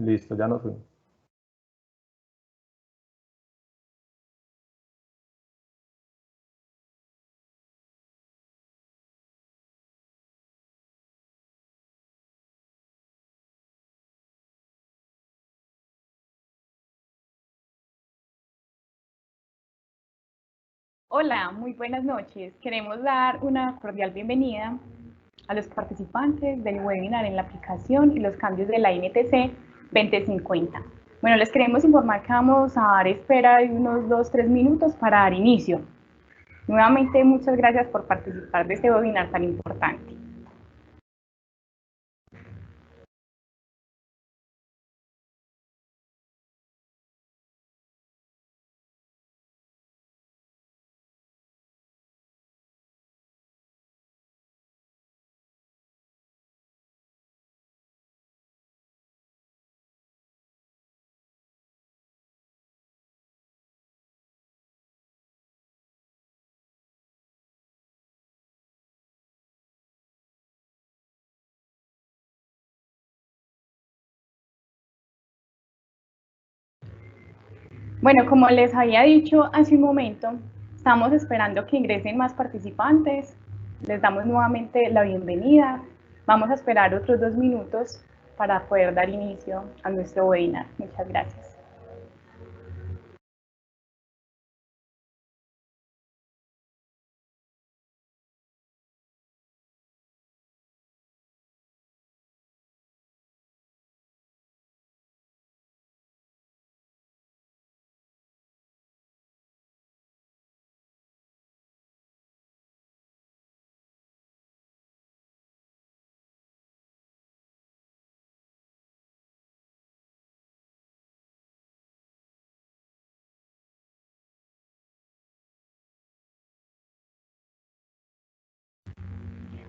Listo, ya nos fuimos. Hola, muy buenas noches. Queremos dar una cordial bienvenida a los participantes del webinar en la aplicación y los cambios de la NTC 2050. Bueno, les queremos informar que vamos a dar espera de unos 2-3 minutos para dar inicio. Nuevamente, muchas gracias por participar de este webinar tan importante. Bueno, como les había dicho hace un momento, estamos esperando que ingresen más participantes. Les damos nuevamente la bienvenida. Vamos a esperar otros 2 minutos para poder dar inicio a nuestro webinar. Muchas gracias.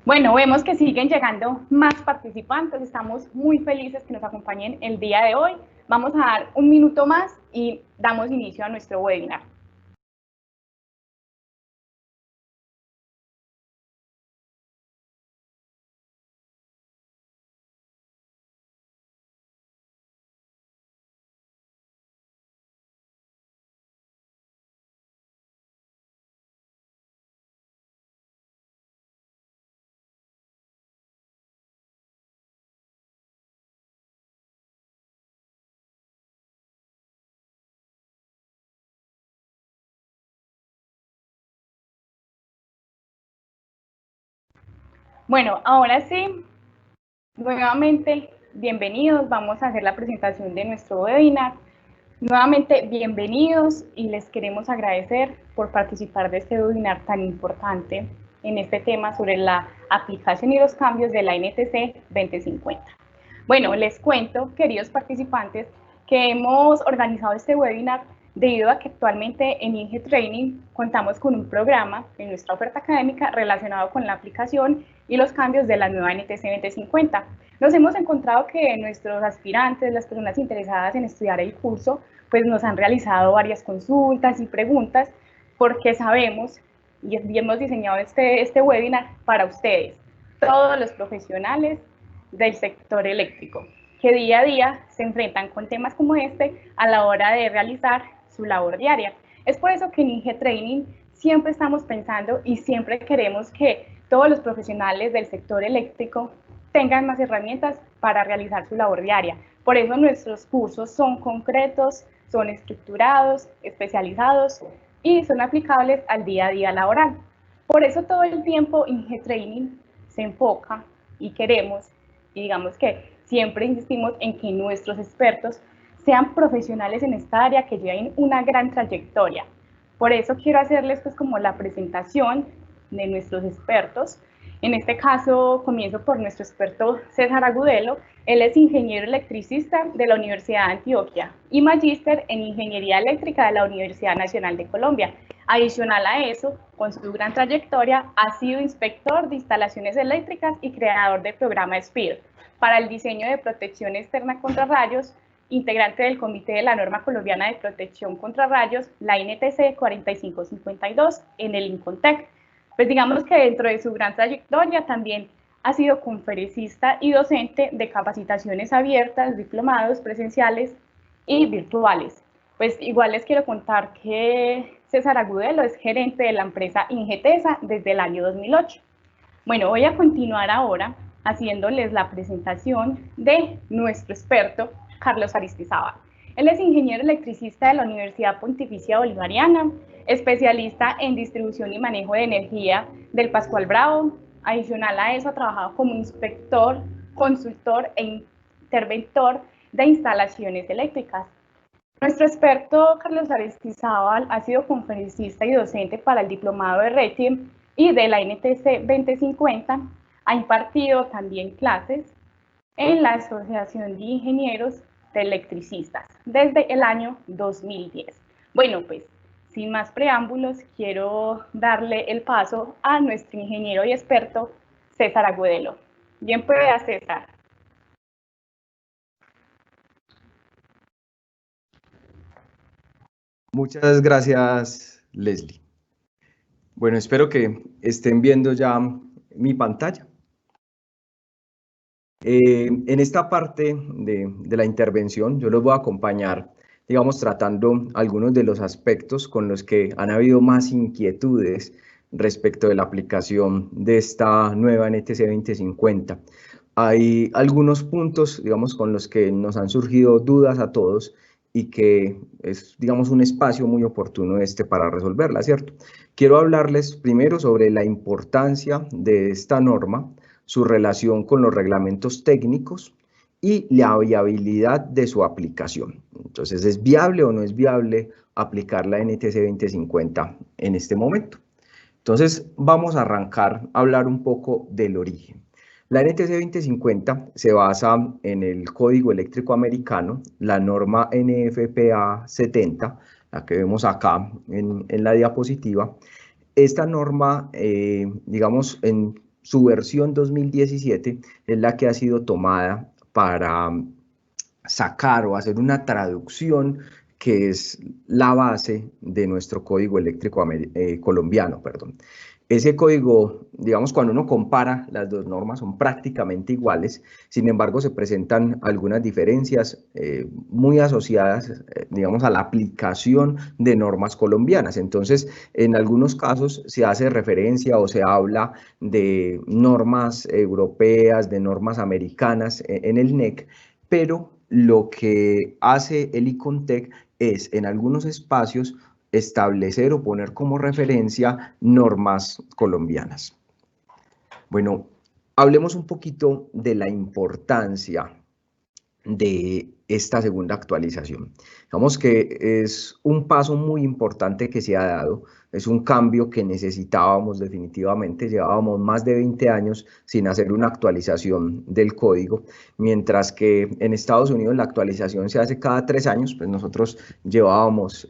Bueno, vemos que siguen llegando más participantes. Estamos muy felices que nos acompañen el día de hoy. Vamos a dar un minuto más y damos inicio a nuestro webinar. Bueno, ahora sí, nuevamente, bienvenidos. Vamos a hacer la presentación de nuestro webinar. Nuevamente, bienvenidos y les queremos agradecer por participar de este webinar tan importante en este tema sobre la aplicación y los cambios de la NTC 2050. Bueno, les cuento, queridos participantes, que hemos organizado este webinar debido a que actualmente en Inge Training contamos con un programa en nuestra oferta académica relacionado con la aplicación y los cambios de la nueva NTC 2050. Nos hemos encontrado que nuestros aspirantes, las personas interesadas en estudiar el curso, pues nos han realizado varias consultas y preguntas porque sabemos y hemos diseñado este webinar para ustedes, todos los profesionales del sector eléctrico, que día a día se enfrentan con temas como este a la hora de realizar su labor diaria. Es por eso que en Inge Training siempre estamos pensando y siempre queremos que todos los profesionales del sector eléctrico tengan más herramientas para realizar su labor diaria. Por eso nuestros cursos son concretos, son estructurados, especializados y son aplicables al día a día laboral. Por eso todo el tiempo Inge Training se enfoca y queremos, y digamos que siempre insistimos en que nuestros expertos sean profesionales en esta área que lleven una gran trayectoria. Por eso quiero hacerles pues como la presentación de nuestros expertos. En este caso comienzo por nuestro experto César Agudelo. Él es ingeniero electricista de la Universidad de Antioquia y magíster en Ingeniería Eléctrica de la Universidad Nacional de Colombia. Adicional a eso, con su gran trayectoria, ha sido inspector de instalaciones eléctricas y creador del programa SPIR para el diseño de protección externa contra rayos, integrante del Comité de la Norma Colombiana de Protección contra Rayos, la NTC 4552, en el INCONTEC. Pues digamos que dentro de su gran trayectoria también ha sido conferencista y docente de capacitaciones abiertas, diplomados presenciales y virtuales. Pues igual les quiero contar que César Agudelo es gerente de la empresa Ingetesa desde el año 2008. Bueno, voy a continuar ahora haciéndoles la presentación de nuestro experto, Carlos Aristizábal. Él es ingeniero electricista de la Universidad Pontificia Bolivariana, especialista en distribución y manejo de energía del Pascual Bravo. Adicional a eso, ha trabajado como inspector, consultor e interventor de instalaciones eléctricas. Nuestro experto Carlos Aristizábal ha sido conferencista y docente para el diplomado de RETIEM y de la NTC 2050. Ha impartido también clases en la Asociación de Ingenieros de Electricistas desde el año 2010. Bueno, pues sin más preámbulos, quiero darle el paso a nuestro ingeniero y experto César Agudelo. Bien pueda, César. Muchas gracias, Leslie. Bueno, espero que estén viendo ya mi pantalla. En esta parte de la intervención, yo los voy a acompañar, digamos, tratando algunos de los aspectos con los que han habido más inquietudes respecto de la aplicación de esta nueva NTC 2050. Hay algunos puntos, digamos, con los que nos han surgido dudas a todos y que es, digamos, un espacio muy oportuno para resolverla, ¿cierto? Quiero hablarles primero sobre la importancia de esta norma, su relación con los reglamentos técnicos y la viabilidad de su aplicación. Entonces, ¿es viable o no es viable aplicar la NTC 2050 en este momento? Entonces, vamos a arrancar a hablar un poco del origen. La NTC 2050 se basa en el Código Eléctrico Americano, la norma NFPA 70, la que vemos acá en la diapositiva. Esta norma, digamos, en su versión 2017, es la que ha sido tomada para sacar o hacer una traducción que es la base de nuestro código eléctrico colombiano, perdón. Ese código, digamos, cuando uno compara las dos normas son prácticamente iguales, sin embargo se presentan algunas diferencias muy asociadas, digamos, a la aplicación de normas colombianas. Entonces, en algunos casos se hace referencia o se habla de normas europeas, de normas americanas en el NEC, pero lo que hace el ICONTEC es en algunos espacios establecer o poner como referencia normas colombianas. Bueno, hablemos un poquito de la importancia de esta segunda actualización. Digamos que es un paso muy importante que se ha dado, es un cambio que necesitábamos definitivamente, llevábamos más de 20 años sin hacer una actualización del código, mientras que en Estados Unidos la actualización se hace cada 3 años, pues nosotros llevábamos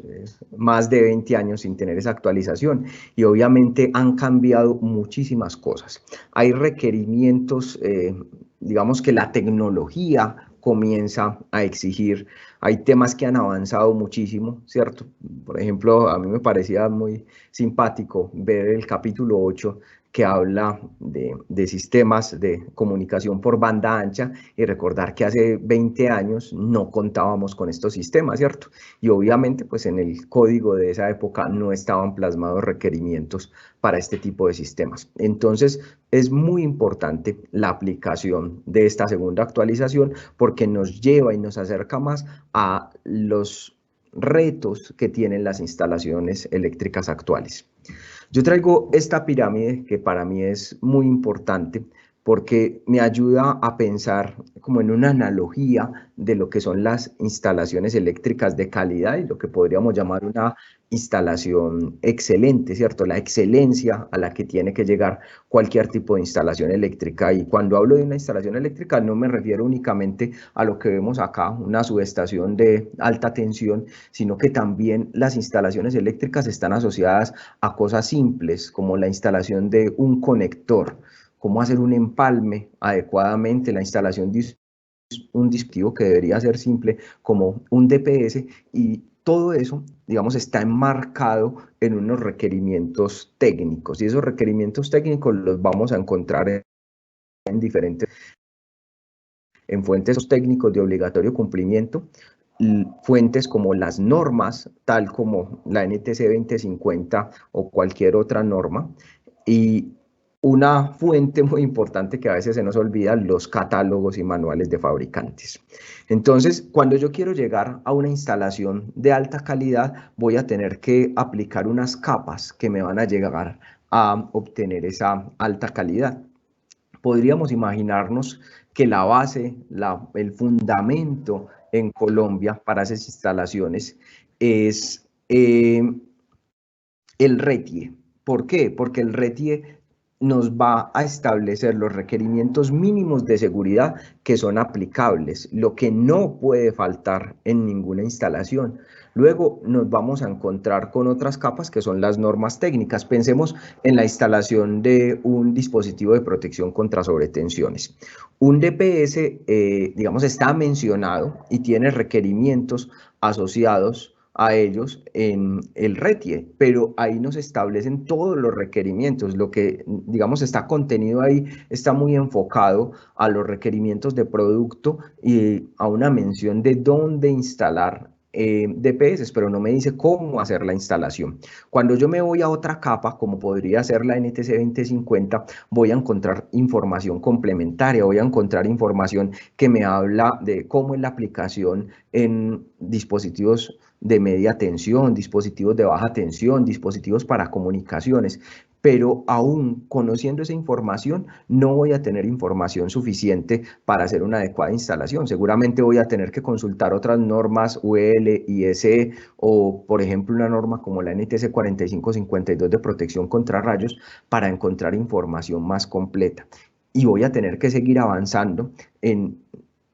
más de 20 años sin tener esa actualización y obviamente han cambiado muchísimas cosas. Hay requerimientos, digamos que la tecnología comienza a exigir. Hay temas que han avanzado muchísimo, ¿cierto? Por ejemplo, a mí me parecía muy simpático ver el capítulo 8 que habla de sistemas de comunicación por banda ancha y recordar que hace 20 años no contábamos con estos sistemas, ¿cierto? Y obviamente, pues en el código de esa época no estaban plasmados requerimientos para este tipo de sistemas. Entonces, es muy importante la aplicación de esta segunda actualización porque nos lleva y nos acerca más a los retos que tienen las instalaciones eléctricas actuales. Yo traigo esta pirámide que para mí es muy importante porque me ayuda a pensar como en una analogía de lo que son las instalaciones eléctricas de calidad y lo que podríamos llamar una instalación excelente, ¿cierto? La excelencia a la que tiene que llegar cualquier tipo de instalación eléctrica. Y cuando hablo de una instalación eléctrica no me refiero únicamente a lo que vemos acá, una subestación de alta tensión, sino que también las instalaciones eléctricas están asociadas a cosas simples como la instalación de un conector, cómo hacer un empalme adecuadamente, la instalación de un dispositivo que debería ser simple como un DPS y todo eso, digamos, está enmarcado en unos requerimientos técnicos y esos requerimientos técnicos los vamos a encontrar en fuentes técnicos de obligatorio cumplimiento, fuentes como las normas, tal como la NTC 2050 o cualquier otra norma, y una fuente muy importante que a veces se nos olvida, los catálogos y manuales de fabricantes. Entonces, cuando yo quiero llegar a una instalación de alta calidad, voy a tener que aplicar unas capas que me van a llegar a obtener esa alta calidad. Podríamos imaginarnos que la base, el fundamento en Colombia para esas instalaciones es el RETIE. ¿Por qué? Porque el RETIE nos va a establecer los requerimientos mínimos de seguridad que son aplicables, lo que no puede faltar en ninguna instalación. Luego nos vamos a encontrar con otras capas que son las normas técnicas. Pensemos en la instalación de un dispositivo de protección contra sobretensiones. Un DPS, digamos, está mencionado y tiene requerimientos asociados a ellos en el RETIE, pero ahí nos establecen todos los requerimientos. Lo que, digamos, está contenido ahí está muy enfocado a los requerimientos de producto y a una mención de dónde instalar DPS, pero no me dice cómo hacer la instalación. Cuando yo me voy a otra capa, como podría ser la NTC 2050, voy a encontrar información complementaria, voy a encontrar información que me habla de cómo es la aplicación en dispositivos de media tensión, dispositivos de baja tensión, dispositivos para comunicaciones, pero aún conociendo esa información no voy a tener información suficiente para hacer una adecuada instalación. Seguramente voy a tener que consultar otras normas UL, IEC o por ejemplo una norma como la NTC 4552 de protección contra rayos para encontrar información más completa. Y voy a tener que seguir avanzando en,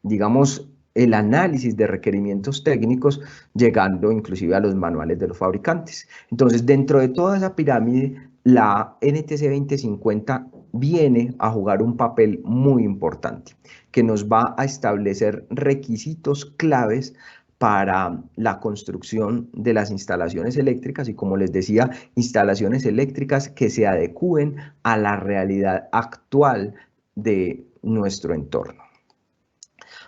digamos, el análisis de requerimientos técnicos, llegando inclusive a los manuales de los fabricantes. Entonces, dentro de toda esa pirámide, la NTC 2050 viene a jugar un papel muy importante, que nos va a establecer requisitos claves para la construcción de las instalaciones eléctricas y, como les decía, instalaciones eléctricas que se adecúen a la realidad actual de nuestro entorno.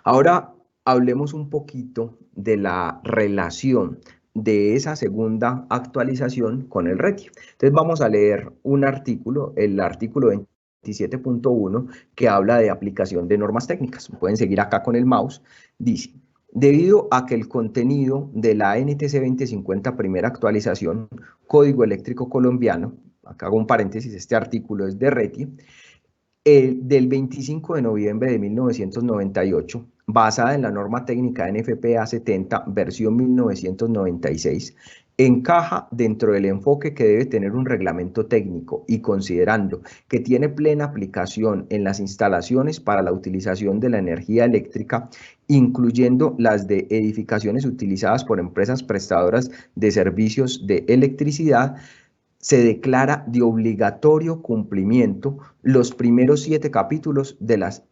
Ahora hablemos un poquito de la relación de esa segunda actualización con el RETIE. Entonces vamos a leer un artículo, el artículo 27.1, que habla de aplicación de normas técnicas. Pueden seguir acá con el mouse. Dice: debido a que el contenido de la NTC 2050 primera actualización, Código Eléctrico Colombiano, acá hago un paréntesis, este artículo es de RETIE, del 25 de noviembre de 1998, basada en la norma técnica NFPA 70, versión 1996, encaja dentro del enfoque que debe tener un reglamento técnico y considerando que tiene plena aplicación en las instalaciones para la utilización de la energía eléctrica, incluyendo las de edificaciones utilizadas por empresas prestadoras de servicios de electricidad, se declara de obligatorio cumplimiento los primeros 7 capítulos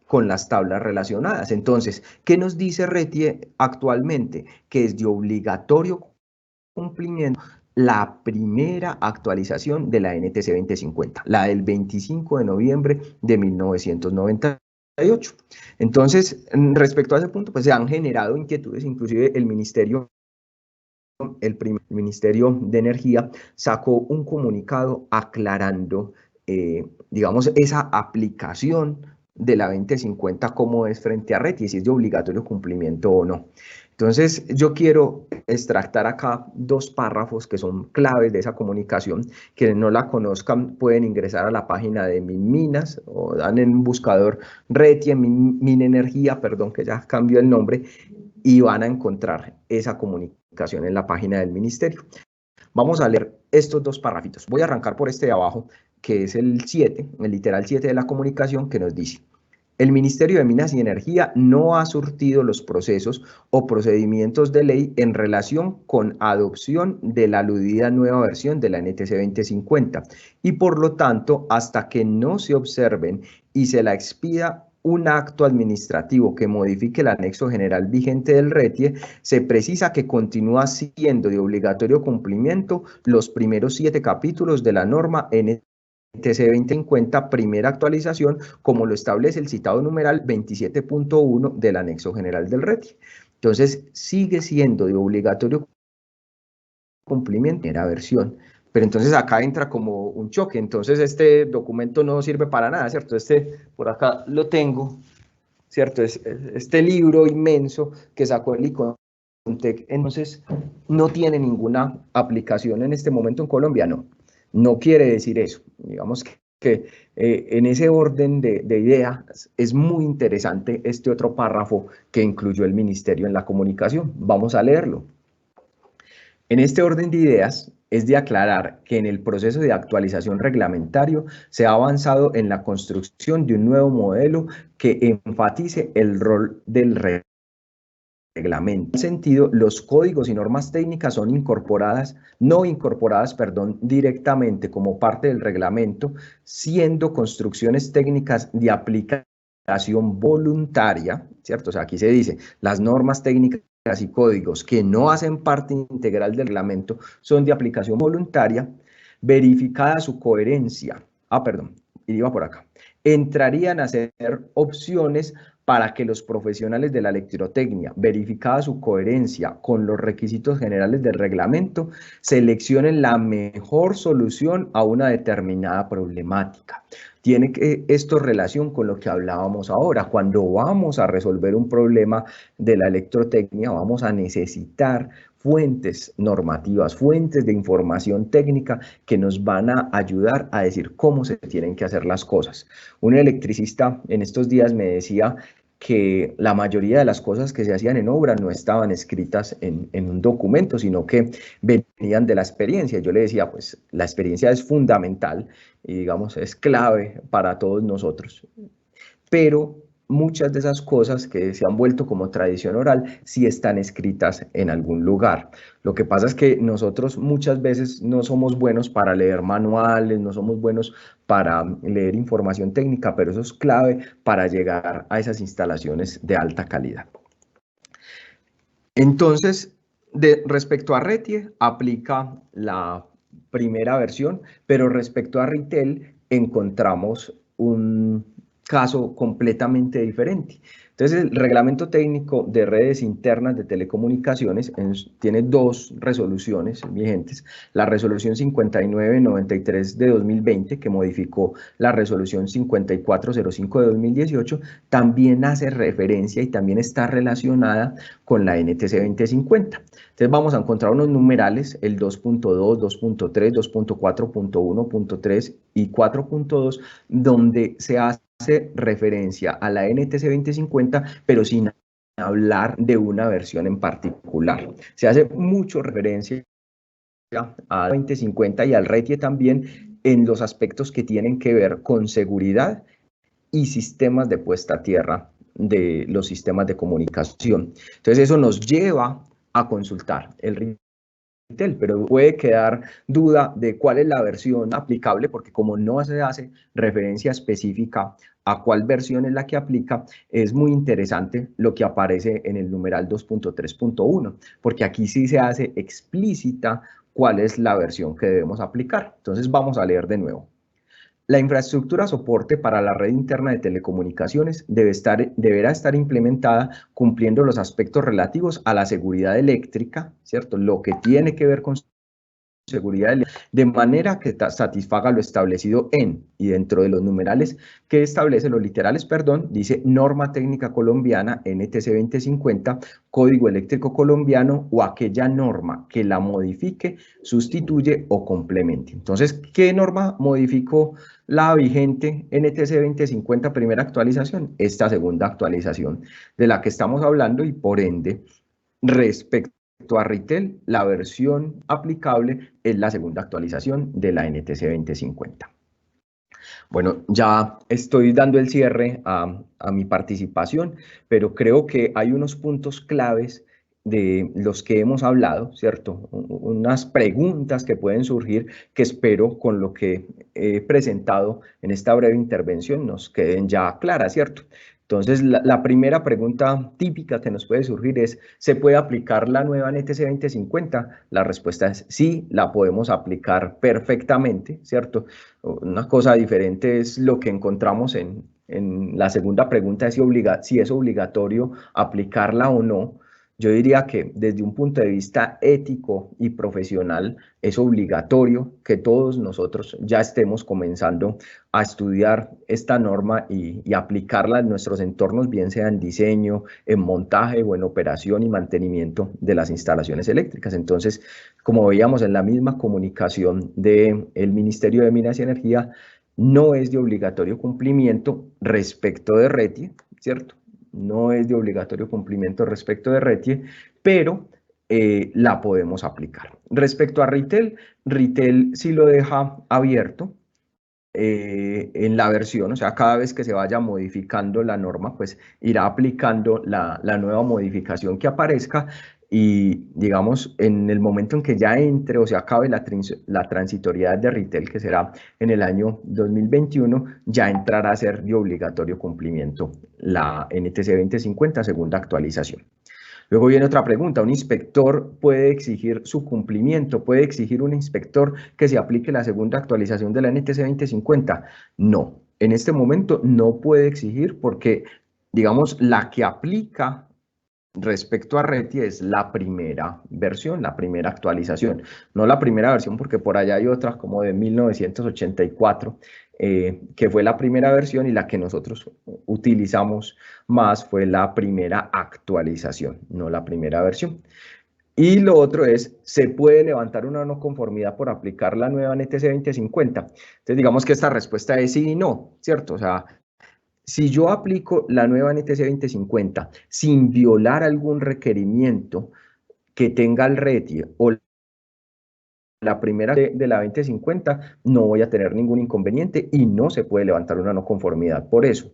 con las tablas relacionadas. Entonces, ¿qué nos dice RETIE actualmente? Que es de obligatorio cumplimiento la primera actualización de la NTC 2050, la del 25 de noviembre de 1998. Entonces, respecto a ese punto, pues se han generado inquietudes, inclusive el Ministerio de Energía sacó un comunicado aclarando, digamos, esa aplicación de la 2050, cómo es frente a RETIE, si es de obligatorio cumplimiento o no. Entonces, yo quiero extractar acá 2 párrafos que son claves de esa comunicación. Quienes no la conozcan pueden ingresar a la página de Minminas o dan en un buscador RETIE, Minenergía, perdón que ya cambió el nombre, y van a encontrar esa comunicación en la página del ministerio. Vamos a leer estos 2 párrafitos. Voy a arrancar por este de abajo, que es el 7, el literal 7 de la comunicación, que nos dice: el Ministerio de Minas y Energía no ha surtido los procesos o procedimientos de ley en relación con adopción de la aludida nueva versión de la NTC 2050 y por lo tanto, hasta que no se observen y se la expida un acto administrativo que modifique el anexo general vigente del RETIE, se precisa que continúa siendo de obligatorio cumplimiento los primeros 7 capítulos de la norma NTC NTC 2050, primera actualización, como lo establece el citado numeral 27.1 del anexo general del RETIE. Entonces, sigue siendo de obligatorio cumplimiento en la versión. Pero entonces acá entra como un choque, entonces este documento no sirve para nada, ¿cierto? Por acá lo tengo, ¿cierto? Este libro inmenso que sacó el ICONTEC, entonces no tiene ninguna aplicación en este momento en Colombia, no. No quiere decir eso. Digamos que en ese orden de ideas es muy interesante este otro párrafo que incluyó el Ministerio en la comunicación. Vamos a leerlo. En este orden de ideas, es de aclarar que en el proceso de actualización reglamentario se ha avanzado en la construcción de un nuevo modelo que enfatice el rol del reglamento. En ese sentido, los códigos y normas técnicas son no incorporadas, directamente como parte del reglamento, siendo construcciones técnicas de aplicación voluntaria, ¿cierto? O sea, aquí se dice, las normas técnicas y códigos que no hacen parte integral del reglamento son de aplicación voluntaria, verificada su coherencia. Iba por acá. Entrarían a ser opciones para que los profesionales de la electrotecnia, verificada su coherencia con los requisitos generales del reglamento, seleccionen la mejor solución a una determinada problemática. Tiene esto relación con lo que hablábamos ahora. Cuando vamos a resolver un problema de la electrotecnia, vamos a necesitar fuentes normativas, fuentes de información técnica que nos van a ayudar a decir cómo se tienen que hacer las cosas. Un electricista en estos días me decía que la mayoría de las cosas que se hacían en obra no estaban escritas en un documento, sino que venían de la experiencia. Yo le decía, pues la experiencia es fundamental y digamos es clave para todos nosotros, pero muchas de esas cosas que se han vuelto como tradición oral sí están escritas en algún lugar. Lo que pasa es que nosotros muchas veces no somos buenos para leer manuales, no somos buenos para leer información técnica, pero eso es clave para llegar a esas instalaciones de alta calidad. Entonces, respecto a RETIE, aplica la primera versión, pero respecto a RITEL encontramos un caso completamente diferente. Entonces, el Reglamento Técnico de Redes Internas de Telecomunicaciones tiene dos resoluciones vigentes. La resolución 5993 de 2020, que modificó la resolución 5405 de 2018, también hace referencia y también está relacionada con la NTC 2050. Entonces, vamos a encontrar unos numerales, el 2.2, 2.3, 2.4.1, 2.3 y 4.2, donde se hace referencia a la NTC 2050, pero sin hablar de una versión en particular. Se hace mucho referencia a 2050 y al RETIE también en los aspectos que tienen que ver con seguridad y sistemas de puesta a tierra de los sistemas de comunicación. Entonces eso nos lleva a consultar el RITEL, pero puede quedar duda de cuál es la versión aplicable, porque como no se hace referencia específica a cuál versión es la que aplica, es muy interesante lo que aparece en el numeral 2.3.1, porque aquí sí se hace explícita cuál es la versión que debemos aplicar. Entonces vamos a leer de nuevo. La infraestructura soporte para la red interna de telecomunicaciones deberá estar implementada cumpliendo los aspectos relativos a la seguridad eléctrica, ¿cierto? Lo que tiene que ver con seguridad eléctrica, de manera que satisfaga lo establecido en y dentro de los numerales que establece, los literales, perdón, dice norma técnica colombiana NTC 2050, código eléctrico colombiano o aquella norma que la modifique, sustituye o complemente. Entonces, ¿qué norma modificó la vigente NTC 2050 primera actualización? Esta segunda actualización de la que estamos hablando y por ende, respecto a RITEL, la versión aplicable es la segunda actualización de la NTC 2050. Bueno, ya estoy dando el cierre a mi participación, pero creo que hay unos puntos claves de los que hemos hablado, ¿cierto? Unas preguntas que pueden surgir que espero con lo que he presentado en esta breve intervención nos queden ya claras, ¿cierto? Entonces, la primera pregunta típica que nos puede surgir es, ¿se puede aplicar la nueva NTC 2050? La respuesta es sí, la podemos aplicar perfectamente, ¿cierto? Una cosa diferente es lo que encontramos en la segunda pregunta, si es obligatorio aplicarla o no. Yo diría que desde un punto de vista ético y profesional es obligatorio que todos nosotros ya estemos comenzando a estudiar esta norma y aplicarla en nuestros entornos, bien sea en diseño, en montaje o en operación y mantenimiento de las instalaciones eléctricas. Entonces, como veíamos en la misma comunicación del Ministerio de Minas y Energía, no es de obligatorio cumplimiento respecto de RETIE, ¿cierto? No es de obligatorio cumplimiento respecto de RETIE, pero la podemos aplicar. Respecto a RITEL, RITEL sí lo deja abierto en la versión, o sea, cada vez que se vaya modificando la norma, pues irá aplicando la nueva modificación que aparezca y, digamos, en el momento en que ya entre o se acabe la transitoriedad de RITEL, que será en el año 2021, ya entrará a ser de obligatorio cumplimiento la NTC 2050, segunda actualización. Luego viene otra pregunta, ¿un inspector puede exigir su cumplimiento? ¿Puede exigir un inspector que se aplique la segunda actualización de la NTC 2050? No, en este momento no puede exigir porque, digamos, la que aplica respecto a RETIE es la primera versión, la primera actualización, no la primera versión porque por allá hay otras como de 1984, que fue la primera versión y la que nosotros utilizamos más fue la primera actualización, no la primera versión. Y lo otro es, ¿se puede levantar una no conformidad por aplicar la nueva NTC 2050? Entonces digamos que esta respuesta es sí y no, ¿cierto? O sea, si yo aplico la nueva NTC 2050 sin violar algún requerimiento que tenga el RETIE o la primera de la 2050, no voy a tener ningún inconveniente y no se puede levantar una no conformidad por eso.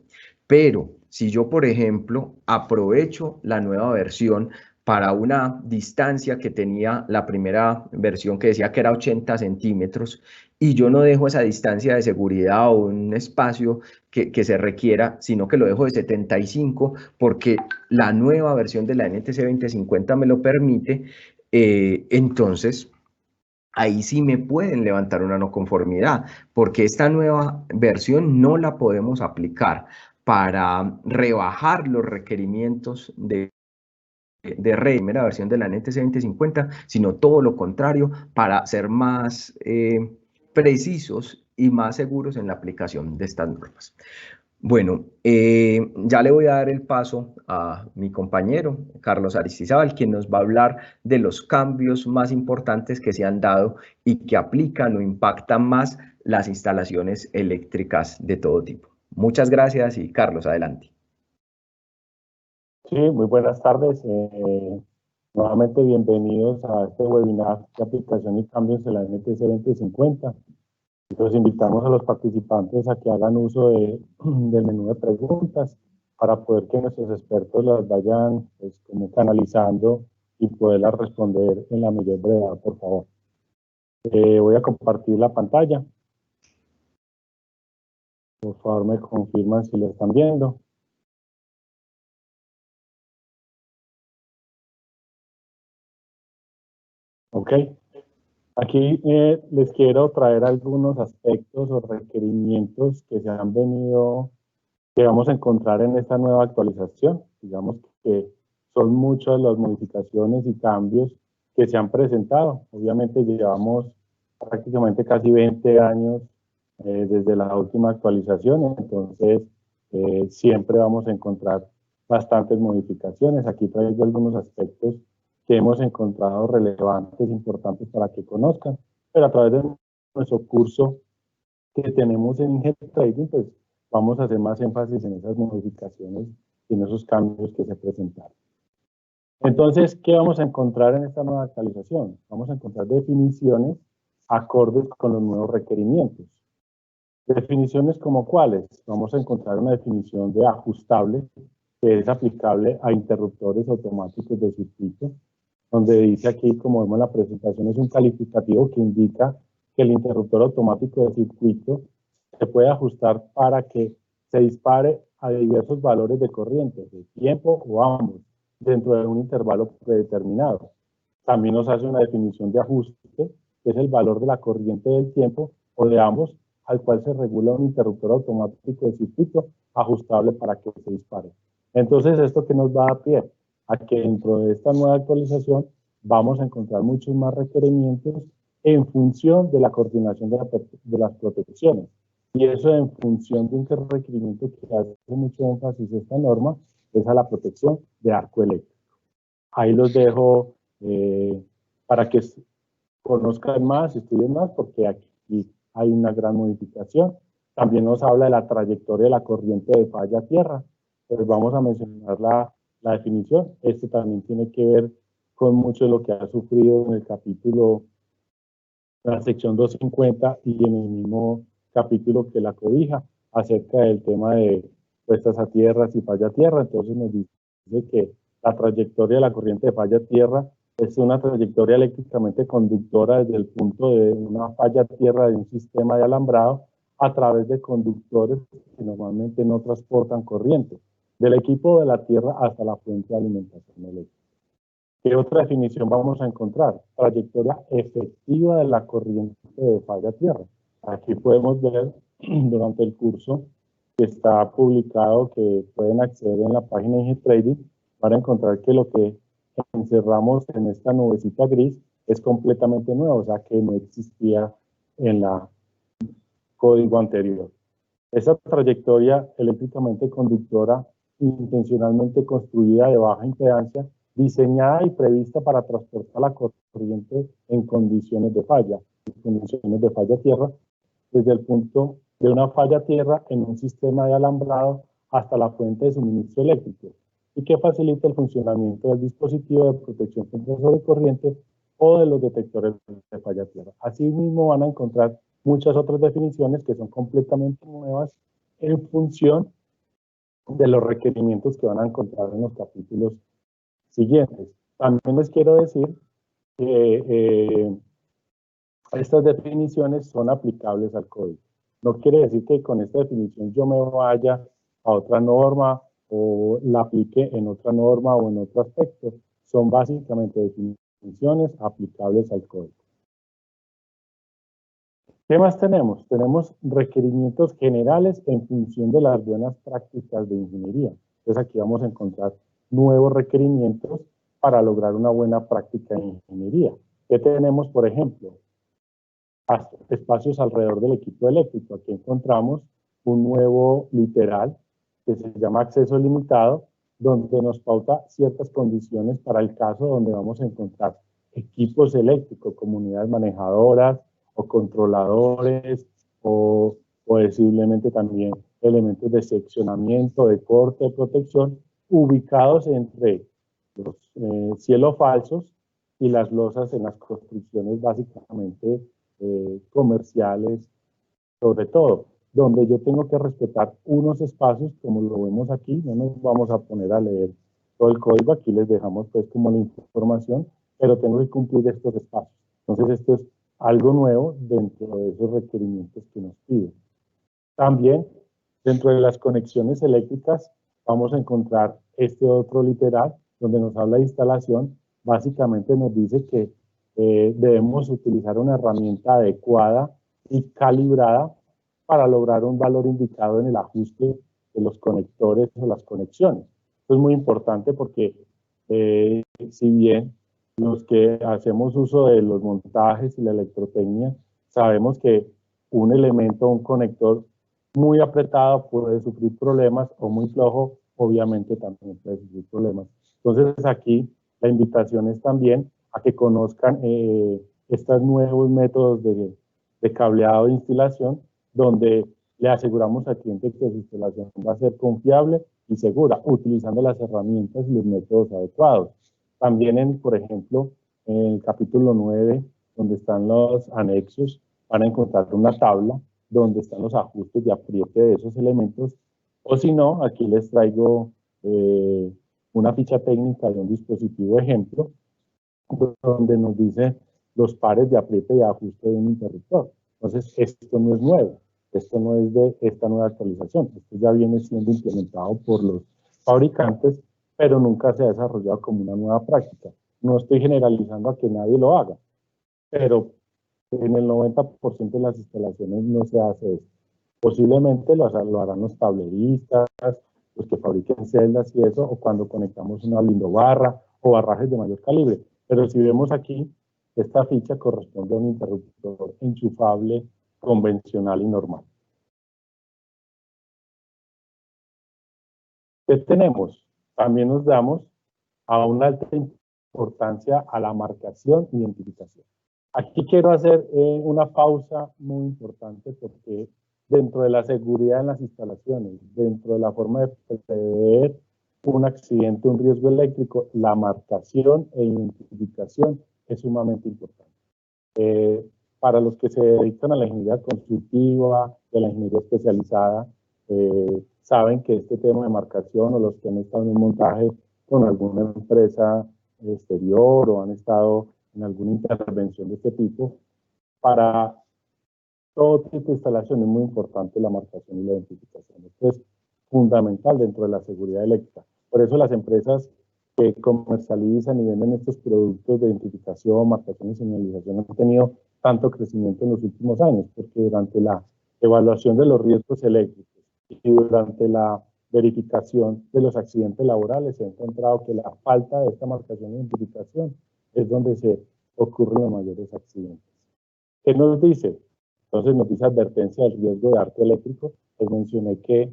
Pero si yo, por ejemplo, aprovecho la nueva versión para una distancia que tenía la primera versión que decía que era 80 centímetros y yo no dejo esa distancia de seguridad o un espacio que se requiera, sino que lo dejo de 75 porque la nueva versión de la NTC 2050 me lo permite, entonces ahí sí me pueden levantar una no conformidad, porque esta nueva versión no la podemos aplicar para rebajar los requerimientos de primera versión de la NTC 2050, sino todo lo contrario, para ser más precisos y más seguros en la aplicación de estas normas. Bueno, ya le voy a dar el paso a mi compañero, Carlos Aristizábal, quien nos va a hablar de los cambios más importantes que se han dado y que aplican o impactan más las instalaciones eléctricas de todo tipo. Muchas gracias y Carlos, adelante. Sí, muy buenas tardes. Nuevamente bienvenidos a este webinar de aplicación y cambios de la NTC 2050. Entonces invitamos a los participantes a que hagan uso del menú de preguntas para poder que nuestros expertos las vayan pues, como canalizando y poderlas responder en la mayor brevedad, por favor. Voy a compartir la pantalla. Por favor, me confirman si lo están viendo. Ok. Aquí les quiero traer algunos aspectos o requerimientos que se han venido, que vamos a encontrar en esta nueva actualización. Digamos que son muchas las modificaciones y cambios que se han presentado. Obviamente llevamos prácticamente casi 20 años desde la última actualización, entonces siempre vamos a encontrar bastantes modificaciones. Aquí traigo algunos aspectos que hemos encontrado relevantes, importantes para que conozcan, pero a través de nuestro curso que tenemos en Inget Trading, pues vamos a hacer más énfasis en esas modificaciones y en esos cambios que se presentaron. Entonces, ¿qué vamos a encontrar en esta nueva actualización? Vamos a encontrar definiciones acordes con los nuevos requerimientos. Definiciones como cuáles. Vamos a encontrar una definición de ajustable, que es aplicable a interruptores automáticos de circuito, donde dice aquí, como vemos en la presentación, es un calificativo que indica que el interruptor automático de circuito se puede ajustar para que se dispare a diversos valores de corriente, de tiempo o ambos, dentro de un intervalo predeterminado. También nos hace una definición de ajuste, que es el valor de la corriente del tiempo o de ambos, al cual se regula un interruptor automático de circuito ajustable para que se dispare. Entonces, ¿esto que nos va a dar pie? A que dentro de esta nueva actualización vamos a encontrar muchos más requerimientos en función de la coordinación de las protecciones. Y eso en función de un requerimiento que hace mucho énfasis esta norma, es a la protección de arco eléctrico. Ahí los dejo para que conozcan más, estudien más, porque aquí hay una gran modificación. También nos habla de la trayectoria de la corriente de falla a tierra. Pues vamos a mencionar la definición. Este también tiene que ver con mucho de lo que ha sufrido en el capítulo, la sección 250 y en el mismo capítulo que la cobija, acerca del tema de puestas a tierras y falla a tierra. Entonces nos dice que la trayectoria de la corriente de falla a tierra es una trayectoria eléctricamente conductora desde el punto de una falla a tierra de un sistema de alambrado a través de conductores que normalmente no transportan corriente, del equipo de la tierra hasta la fuente de alimentación eléctrica. ¿Qué otra definición vamos a encontrar? Trayectoria efectiva de la corriente de falla a tierra. Aquí podemos ver durante el curso que está publicado, que pueden acceder en la página IngeTrading, para encontrar que lo que encerramos en esta nubecita gris es completamente nuevo, o sea que no existía en la código anterior. Esa trayectoria eléctricamente conductora, intencionalmente construida de baja impedancia, diseñada y prevista para transportar la corriente en condiciones de falla tierra, desde el punto de una falla tierra en un sistema de alambrado hasta la fuente de suministro eléctrico, y que facilita el funcionamiento del dispositivo de protección contra sobrecorriente o de los detectores de falla tierra. Asimismo van a encontrar muchas otras definiciones que son completamente nuevas en función de los requerimientos que van a encontrar en los capítulos siguientes. También les quiero decir que estas definiciones son aplicables al código. No quiere decir que con esta definición yo me vaya a otra norma o la aplique en otra norma o en otro aspecto. Son básicamente definiciones aplicables al código. ¿Qué más tenemos? Tenemos requerimientos generales en función de las buenas prácticas de ingeniería. Entonces aquí vamos a encontrar nuevos requerimientos para lograr una buena práctica de ingeniería. ¿Qué tenemos, por ejemplo? Espacios alrededor del equipo eléctrico. Aquí encontramos un nuevo literal que se llama acceso limitado, donde nos pauta ciertas condiciones para el caso donde vamos a encontrar equipos eléctricos, comunidades manejadoras o controladores o posiblemente también elementos de seccionamiento, de corte, de protección, ubicados entre los cielos falsos y las losas en las construcciones básicamente comerciales, sobre todo, donde yo tengo que respetar unos espacios, como lo vemos aquí. No nos vamos a poner a leer todo el código, aquí les dejamos pues como la información, pero tengo que cumplir estos espacios. Entonces esto es algo nuevo dentro de esos requerimientos que nos piden. También, dentro de las conexiones eléctricas, vamos a encontrar este otro literal, donde nos habla de instalación. Básicamente nos dice que debemos utilizar una herramienta adecuada y calibrada para lograr un valor indicado en el ajuste de los conectores o las conexiones. Esto es muy importante porque si bien los que hacemos uso de los montajes y la electrotecnia, sabemos que un elemento, un conector muy apretado puede sufrir problemas, o muy flojo, obviamente también puede sufrir problemas. Entonces aquí la invitación es también a que conozcan estos nuevos métodos de cableado de instalación, donde le aseguramos al cliente que su instalación va a ser confiable y segura, utilizando las herramientas y los métodos adecuados. También, por ejemplo, en el capítulo 9, donde están los anexos, van a encontrar una tabla donde están los ajustes de apriete de esos elementos, o si no, aquí les traigo una ficha técnica de un dispositivo ejemplo, donde nos dice los pares de apriete y ajuste de un interruptor. Entonces, esto no es nuevo. Esto no es de esta nueva actualización, esto ya viene siendo implementado por los fabricantes, pero nunca se ha desarrollado como una nueva práctica. No estoy generalizando a que nadie lo haga, pero en el 90% de las instalaciones no se hace esto. Posiblemente lo harán los tableristas, los que fabriquen celdas y eso, o cuando conectamos una blindobarra o barrajes de mayor calibre. Pero si vemos aquí, esta ficha corresponde a un interruptor enchufable convencional y normal. ¿Qué tenemos? También nos damos a una alta importancia a la marcación e identificación. Aquí quiero hacer una pausa muy importante porque dentro de la seguridad en las instalaciones, dentro de la forma de prever un accidente, un riesgo eléctrico, la marcación e identificación es sumamente importante. Para los que se dedican a la ingeniería constructiva, de la ingeniería especializada, saben que este tema de marcación o los que han estado en un montaje con alguna empresa exterior o han estado en alguna intervención de este tipo, para todo tipo de instalación es muy importante la marcación y la identificación. Esto es fundamental dentro de la seguridad eléctrica. Por eso las empresas que comercializan y venden estos productos de identificación, marcación y señalización han tenido tanto crecimiento en los últimos años, porque durante la evaluación de los riesgos eléctricos y durante la verificación de los accidentes laborales se ha encontrado que la falta de esta marcación e identificación es donde se ocurren los mayores accidentes. ¿Qué nos dice? Entonces nos dice advertencia del riesgo de arco eléctrico. Les mencioné que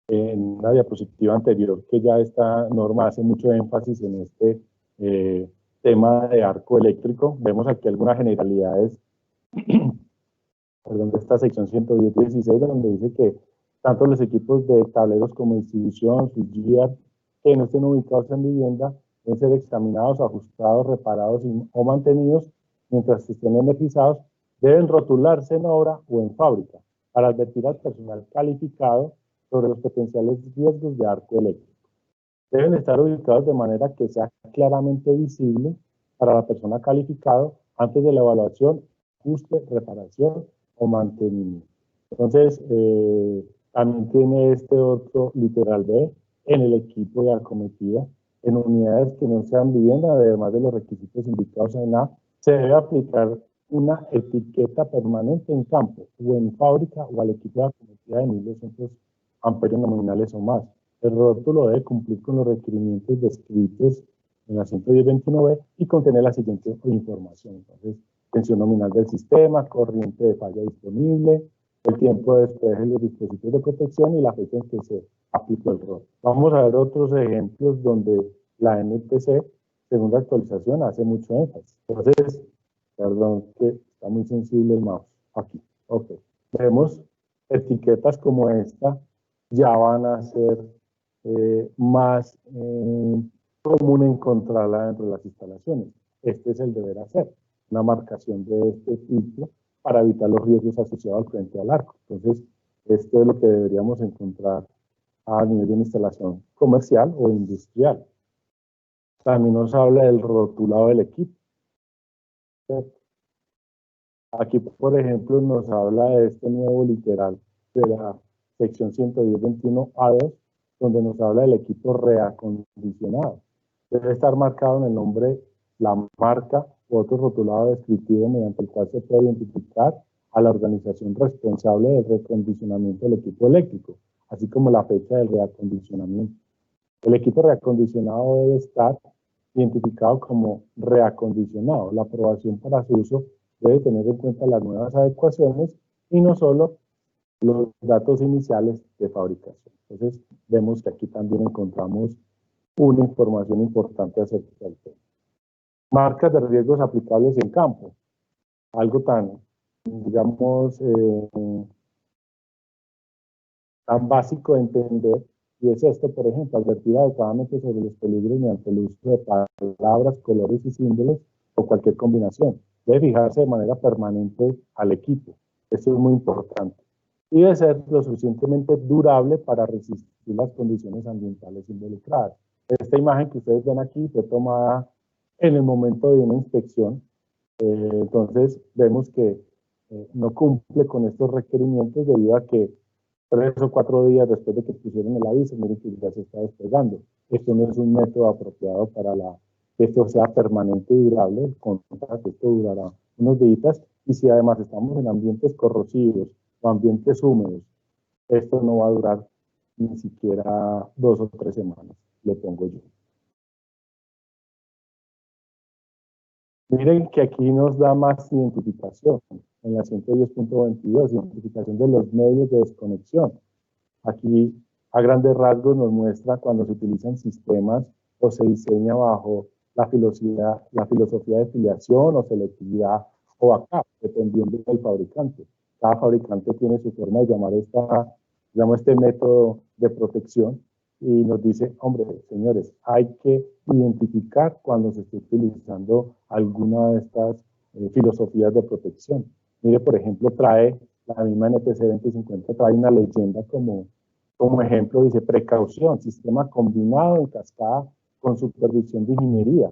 en una diapositiva anterior que ya esta norma hace mucho énfasis en este tema de arco eléctrico. Vemos aquí algunas generalidades perdón, de esta sección 110.16, donde dice que tanto los equipos de tableros como distribución, switchgear, que no estén ubicados en vivienda, deben ser examinados, ajustados, reparados o mantenidos mientras estén energizados, deben rotularse en obra o en fábrica para advertir al personal calificado sobre los potenciales riesgos de arco eléctrico. Deben estar ubicados de manera que sea claramente visible para la persona calificada antes de la evaluación, ajuste, reparación o mantenimiento. Entonces, también tiene este otro literal B en el equipo de acometida, en unidades que no sean vivienda, además de los requisitos indicados en A, se debe aplicar una etiqueta permanente en campo o en fábrica o al equipo de acometida de 1200 amperios nominales o más. El rótulo debe cumplir con los requerimientos descritos en la 110.21b y contener la siguiente información. Entonces, tensión nominal del sistema, corriente de falla disponible, el tiempo de despeje de los dispositivos de protección y la fecha en que se aplicó el rótulo. Vamos a ver otros ejemplos donde la NTC, segunda actualización, hace mucho énfasis. Entonces, perdón, que está muy sensible el mouse. Aquí, ok. Vemos etiquetas como esta, ya van a ser más común encontrarla dentro de las instalaciones. Este es el deber hacer, una marcación de este tipo para evitar los riesgos asociados al frente al arco. Entonces, esto es lo que deberíamos encontrar a nivel de una instalación comercial o industrial. También nos habla del rotulado del equipo. Aquí, por ejemplo, nos habla de este nuevo literal de la sección 110.21A2, donde nos habla del equipo reacondicionado. Debe estar marcado en el nombre, la marca u otro rotulado descriptivo mediante el cual se puede identificar a la organización responsable del reacondicionamiento del equipo eléctrico, así como la fecha del reacondicionamiento. El equipo reacondicionado debe estar identificado como reacondicionado. La aprobación para su uso debe tener en cuenta las nuevas adecuaciones y no solo los datos iniciales de fabricación. Entonces, vemos que aquí también encontramos una información importante acerca del tema. Marcas de riesgos aplicables en campo. Algo tan, digamos, tan básico de entender, y es esto, por ejemplo, advertir adecuadamente sobre los peligros mediante el uso de palabras, colores y símbolos o cualquier combinación. Debe fijarse de manera permanente al equipo. Esto es muy importante. Y debe ser lo suficientemente durable para resistir las condiciones ambientales involucradas. Esta imagen que ustedes ven aquí fue tomada en el momento de una inspección. Entonces, vemos que no cumple con estos requerimientos debido a que 3 o 4 días después de que pusieron el aviso, miren que ya se está despegando. Esto no es un método apropiado para que esto sea permanente y durable, el contrato, que esto durará unos días, y si además estamos en ambientes corrosivos o ambientes húmedos, esto no va a durar ni siquiera 2 o 3 semanas, le pongo yo. Miren que aquí nos da más identificación, en la 110.22, identificación de los medios de desconexión. Aquí, a grandes rasgos, nos muestra cuando se utilizan sistemas o se diseña bajo la filosofía de filiación o selectividad o ACAP, dependiendo del fabricante. Cada fabricante tiene su forma de llamar este método de protección y nos dice, hombre, señores, hay que identificar cuando se esté utilizando alguna de estas filosofías de protección. Mire, por ejemplo, trae la misma NTC 2050, trae una leyenda como ejemplo, dice precaución, sistema combinado en cascada con supervisión de ingeniería.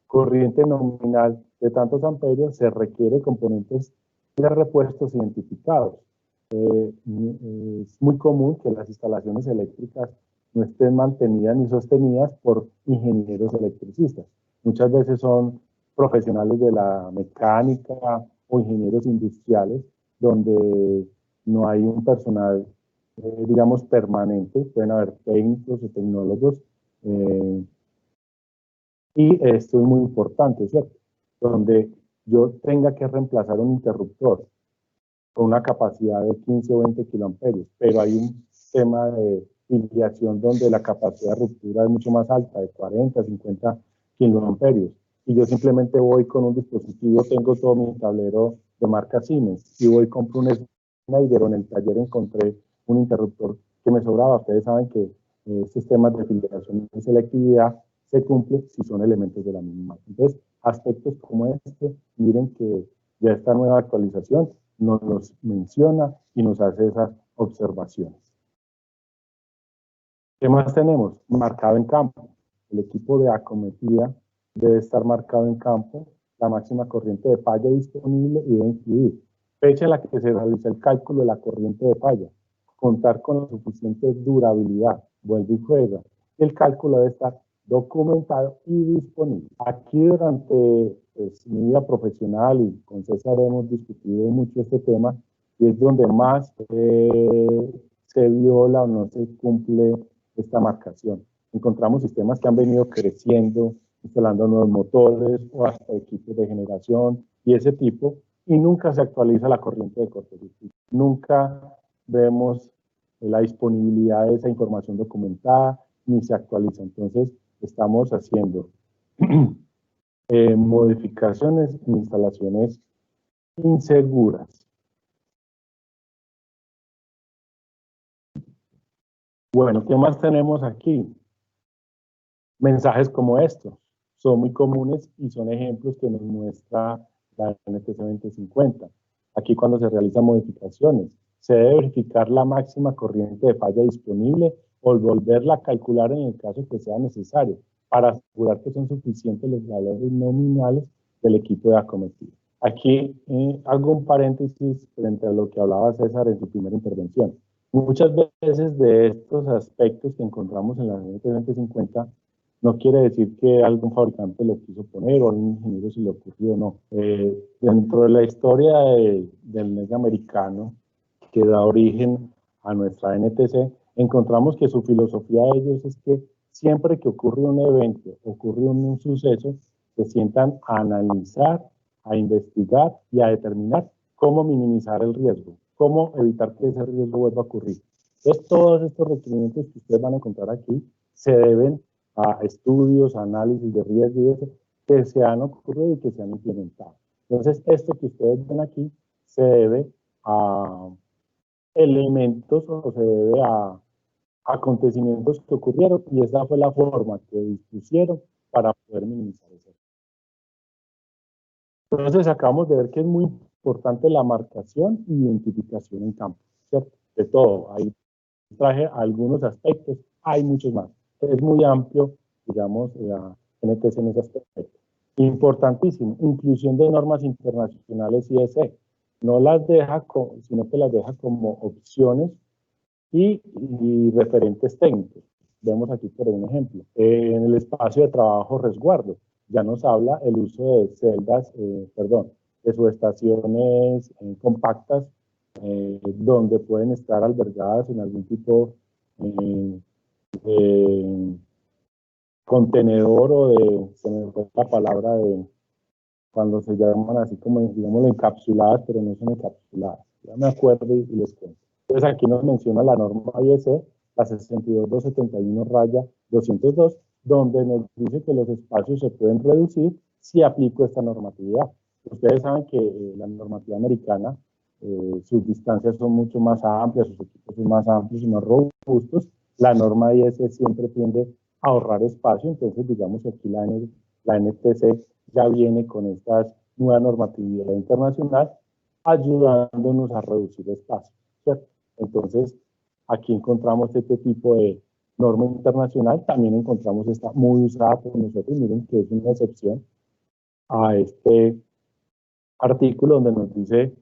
Corriente nominal de tantos amperios, se requiere componentes de repuestos identificados. Es muy común que las instalaciones eléctricas no estén mantenidas ni sostenidas por ingenieros electricistas. Muchas veces son profesionales de la mecánica o ingenieros industriales, donde no hay un personal, digamos, permanente. Pueden haber técnicos o tecnólogos. Y esto es muy importante, ¿cierto? Donde yo tenga que reemplazar un interruptor con una capacidad de 15 o 20 kiloamperios, pero hay un tema de filiación donde la capacidad de ruptura es mucho más alta, de 40, 50 kiloamperios. Y yo simplemente voy con un dispositivo, tengo todo mi tablero de marca Siemens, y voy y compro un Schneider, o en el taller encontré un interruptor que me sobraba. Ustedes saben que estos temas de filiación y selectividad se cumplen si son elementos de la misma. Entonces, aspectos como este, miren que ya esta nueva actualización nos los menciona y nos hace esas observaciones. ¿Qué más tenemos? Marcado en campo. El equipo de acometida debe estar marcado en campo, la máxima corriente de falla disponible y debe incluir fecha en la que se realiza el cálculo de la corriente de falla, contar con la suficiente durabilidad, vuelve y juega. El cálculo debe estar documentado y disponible. Aquí durante mi vida profesional y con César hemos discutido mucho este tema, y es donde más se viola o no se cumple esta marcación. Encontramos sistemas que han venido creciendo, instalando nuevos motores o hasta equipos de generación y ese tipo, y nunca se actualiza la corriente de cortocircuito. Nunca vemos la disponibilidad de esa información documentada, ni se actualiza. Entonces, estamos haciendo modificaciones en instalaciones inseguras. Bueno, ¿qué más tenemos aquí? Mensajes como estos son muy comunes y son ejemplos que nos muestra la NTC 2050. Aquí, cuando se realizan modificaciones, se debe verificar la máxima corriente de falla disponible o volverla a calcular en el caso que sea necesario, para asegurar que son suficientes los valores nominales del equipo de acometida. Aquí hago un paréntesis frente a lo que hablaba César en su primera intervención. Muchas veces de estos aspectos que encontramos en la NTC 2050 no quiere decir que algún fabricante lo quiso poner o algún ingeniero se le ocurrió o no. Dentro de la historia del NEC americano, que da origen a nuestra NTC, encontramos que su filosofía de ellos es que siempre que ocurre un evento, ocurre un suceso, se sientan a analizar, a investigar y a determinar cómo minimizar el riesgo, cómo evitar que ese riesgo vuelva a ocurrir. Entonces, todos estos requerimientos que ustedes van a encontrar aquí se deben a estudios, análisis de riesgo y eso, que se han ocurrido y que se han implementado. Entonces, esto que ustedes ven aquí se debe a elementos o se debe a acontecimientos que ocurrieron, y esa fue la forma que dispusieron para poder minimizar eso. Entonces, acabamos de ver que es muy importante la marcación y identificación en campo, ¿cierto? De todo. Ahí traje algunos aspectos, hay muchos más. Es muy amplio, digamos, la NTC en ese aspecto. Importantísimo, inclusión de normas internacionales IEC. no las deja, sino que las deja como opciones y referentes técnicos. Vemos aquí por un ejemplo. En el espacio de trabajo resguardo, ya nos habla el uso de celdas, de subestaciones compactas, donde pueden estar albergadas en algún tipo de contenedor o se me fue la palabra de cuando se llaman así como, digamos, encapsuladas, pero no son encapsuladas. Ya me acuerdo y les cuento. Entonces aquí nos menciona la norma IEC, la 62271-202, donde nos dice que los espacios se pueden reducir si aplico esta normatividad. Ustedes saben que la normativa americana, sus distancias son mucho más amplias, sus equipos son más amplios y más robustos. La norma IEC siempre tiende a ahorrar espacio, entonces digamos que aquí la NTC ya viene con esta nueva normatividad internacional ayudándonos a reducir espacio, ¿cierto? Entonces, aquí encontramos este tipo de norma internacional, también encontramos esta muy usada por nosotros, miren que es una excepción a este artículo donde nos dice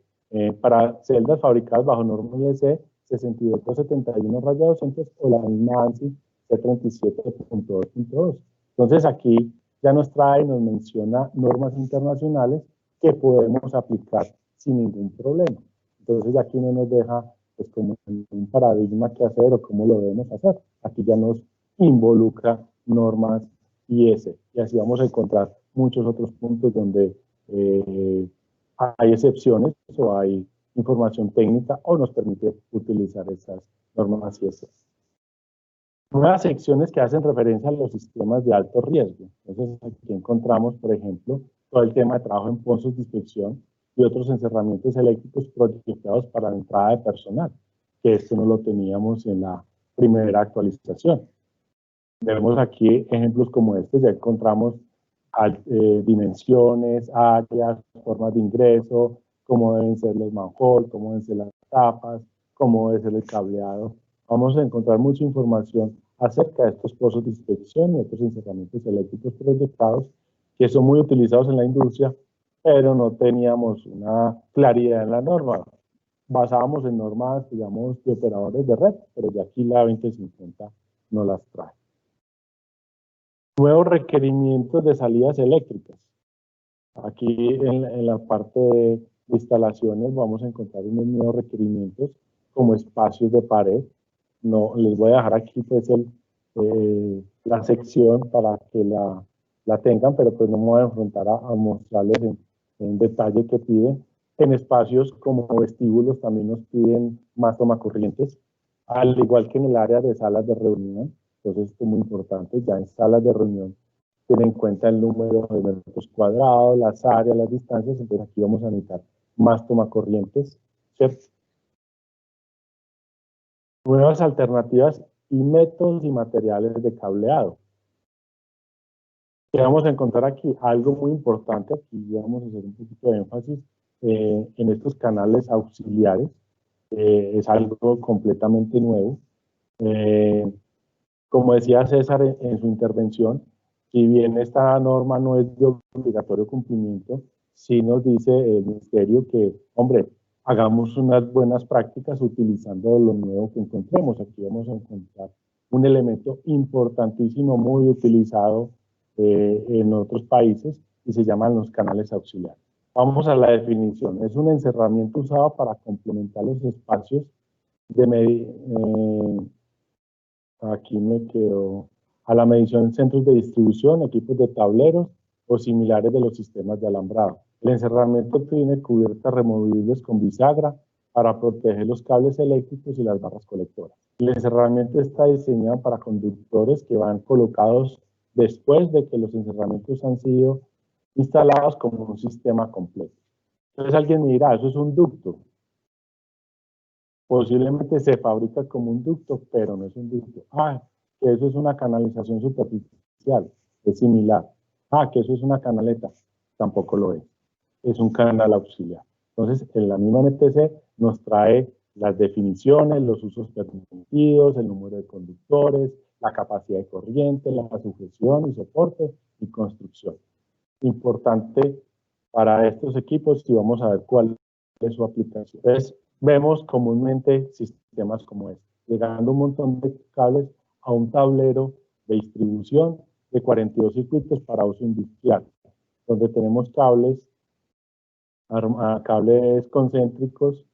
para celdas fabricadas bajo norma IEC 6271-200 o la misma ANSI C37.2.2. Entonces aquí ya nos trae, nos menciona normas internacionales que podemos aplicar sin ningún problema. Entonces aquí no nos deja pues como un paradigma que hacer o cómo lo debemos hacer. Aquí ya nos involucra normas IS y así vamos a encontrar muchos otros puntos donde hay excepciones o hay información técnica o nos permite utilizar esas normas IS. Nuevas secciones que hacen referencia a los sistemas de alto riesgo. Entonces, aquí encontramos, por ejemplo, todo el tema de trabajo en pozos de inspección y otros encerramientos eléctricos proyectados para la entrada de personal, que esto no lo teníamos en la primera actualización. Vemos aquí ejemplos como estos, ya encontramos dimensiones, áreas, formas de ingreso, cómo deben ser los manhole, cómo deben ser las tapas, cómo debe ser el cableado. Vamos a encontrar mucha información acerca de estos pozos de inspección y otros encerramientos eléctricos proyectados que son muy utilizados en la industria, pero no teníamos una claridad en la norma. Basábamos en normas, digamos, de operadores de red, pero de aquí la 2050 no las trae. Nuevos requerimientos de salidas eléctricas. Aquí en la parte de instalaciones vamos a encontrar unos nuevos requerimientos como espacios de pared. No, les voy a dejar aquí pues la sección para que la tengan, pero pues no me voy a enfrentar a mostrarles en detalle qué piden. En espacios como vestíbulos también nos piden más tomacorrientes, al igual que en el área de salas de reunión. Entonces esto es muy importante, ya en salas de reunión tienen en cuenta el número de metros cuadrados, las áreas, las distancias, entonces aquí vamos a necesitar más tomacorrientes, ¿cierto? Nuevas alternativas y métodos y materiales de cableado. ¿Qué vamos a encontrar aquí? Algo muy importante, aquí vamos a hacer un poquito de énfasis en estos canales auxiliares. Es algo completamente nuevo. Como decía César en su intervención, si bien esta norma no es de obligatorio cumplimiento, sí nos dice el Ministerio que, hombre, hagamos unas buenas prácticas utilizando lo nuevo que encontremos. Aquí vamos a encontrar un elemento importantísimo, muy utilizado en otros países y se llaman los canales auxiliares. Vamos a la definición. Es un encerramiento usado para complementar los espacios de aquí me quedo a la medición en centros de distribución, equipos de tableros o similares de los sistemas de alambrado. El encerramiento tiene cubiertas removibles con bisagra para proteger los cables eléctricos y las barras colectoras. El encerramiento está diseñado para conductores que van colocados después de que los encerramientos han sido instalados como un sistema completo. Entonces alguien me dirá, eso es un ducto. Posiblemente se fabrica como un ducto, pero no es un ducto. Ah, que eso es una canalización superficial, es similar. Ah, que eso es una canaleta, tampoco lo es. Es un canal auxiliar. Entonces, en la misma NTC nos trae las definiciones, los usos permitidos, el número de conductores, la capacidad de corriente, la sujeción y soporte y construcción. Importante para estos equipos, y vamos a ver cuáles es su aplicación. Entonces, vemos comúnmente sistemas como este, llegando un montón de cables a un tablero de distribución de 42 circuitos para uso industrial, donde tenemos cables concéntricos,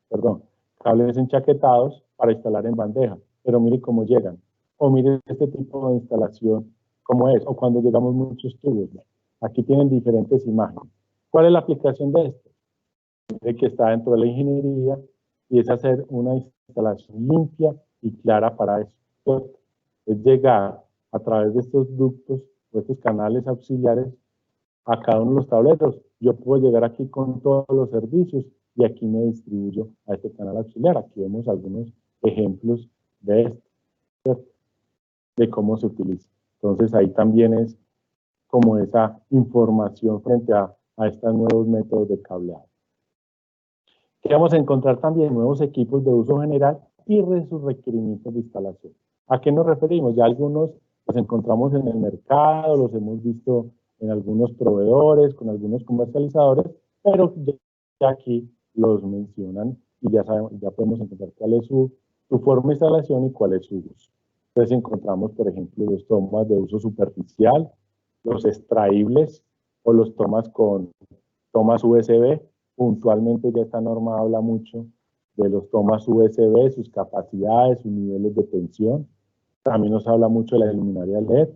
cables enchaquetados para instalar en bandeja. Pero mire cómo llegan. O mire este tipo de instalación cómo es. O cuando llegamos muchos tubos. Aquí tienen diferentes imágenes. ¿Cuál es la aplicación de esto? De que está dentro de la ingeniería y es hacer una instalación limpia y clara para eso. Es llegar a través de estos ductos o estos canales auxiliares a cada uno de los tableros. Yo puedo llegar aquí con todos los servicios y aquí me distribuyo a este canal auxiliar. Aquí vemos algunos ejemplos de esto, ¿cierto? De cómo se utiliza. Entonces ahí también es como esa información frente a estos nuevos métodos de cableado. Que vamos a encontrar también nuevos equipos de uso general y sus requerimientos de instalación. ¿A qué nos referimos? Ya algunos los encontramos en el mercado, los hemos visto en algunos proveedores, con algunos comercializadores, pero ya aquí los mencionan y ya podemos encontrar cuál es su forma de instalación y cuál es su uso. Entonces encontramos, por ejemplo, los tomas de uso superficial, los extraíbles o los tomas con tomas USB. Puntualmente ya esta norma habla mucho de los tomas USB, sus capacidades, sus niveles de tensión. También nos habla mucho de la luminaria LED.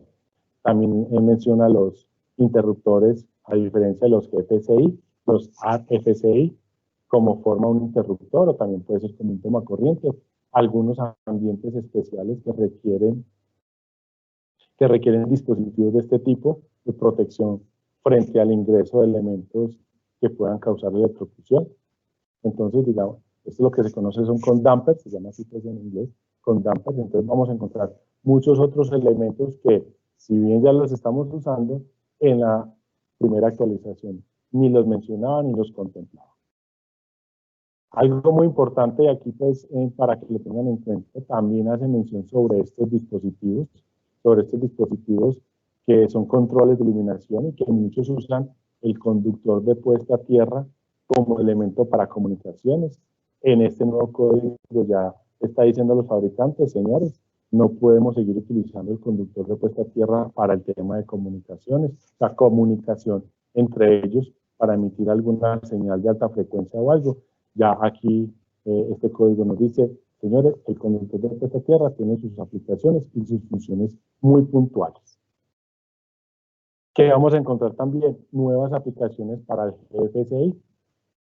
También menciona los interruptores, a diferencia de los GFCI, los AFCI, como forma un interruptor o también puede ser como un toma corriente. Algunos ambientes especiales que requieren dispositivos de este tipo de protección frente al ingreso de elementos que puedan causar electrocución. Entonces, digamos, esto es lo que se conoce son con dampers, se llama así pues en inglés, con dampers. Entonces vamos a encontrar muchos otros elementos que, si bien ya los estamos usando, en la primera actualización ni los mencionaba ni los contemplaba. Algo muy importante aquí, pues, para que lo tengan en cuenta, también hace mención sobre estos dispositivos que son controles de iluminación y que muchos usan el conductor de puesta a tierra como elemento para comunicaciones. En este nuevo código ya está diciendo a los fabricantes, señores, no podemos seguir utilizando el conductor de puesta a tierra para el tema de comunicaciones, la comunicación entre ellos para emitir alguna señal de alta frecuencia o algo. Ya aquí este código nos dice, señores, el conductor de puesta a tierra tiene sus aplicaciones y sus funciones muy puntuales. Que vamos a encontrar también nuevas aplicaciones para el GFCI.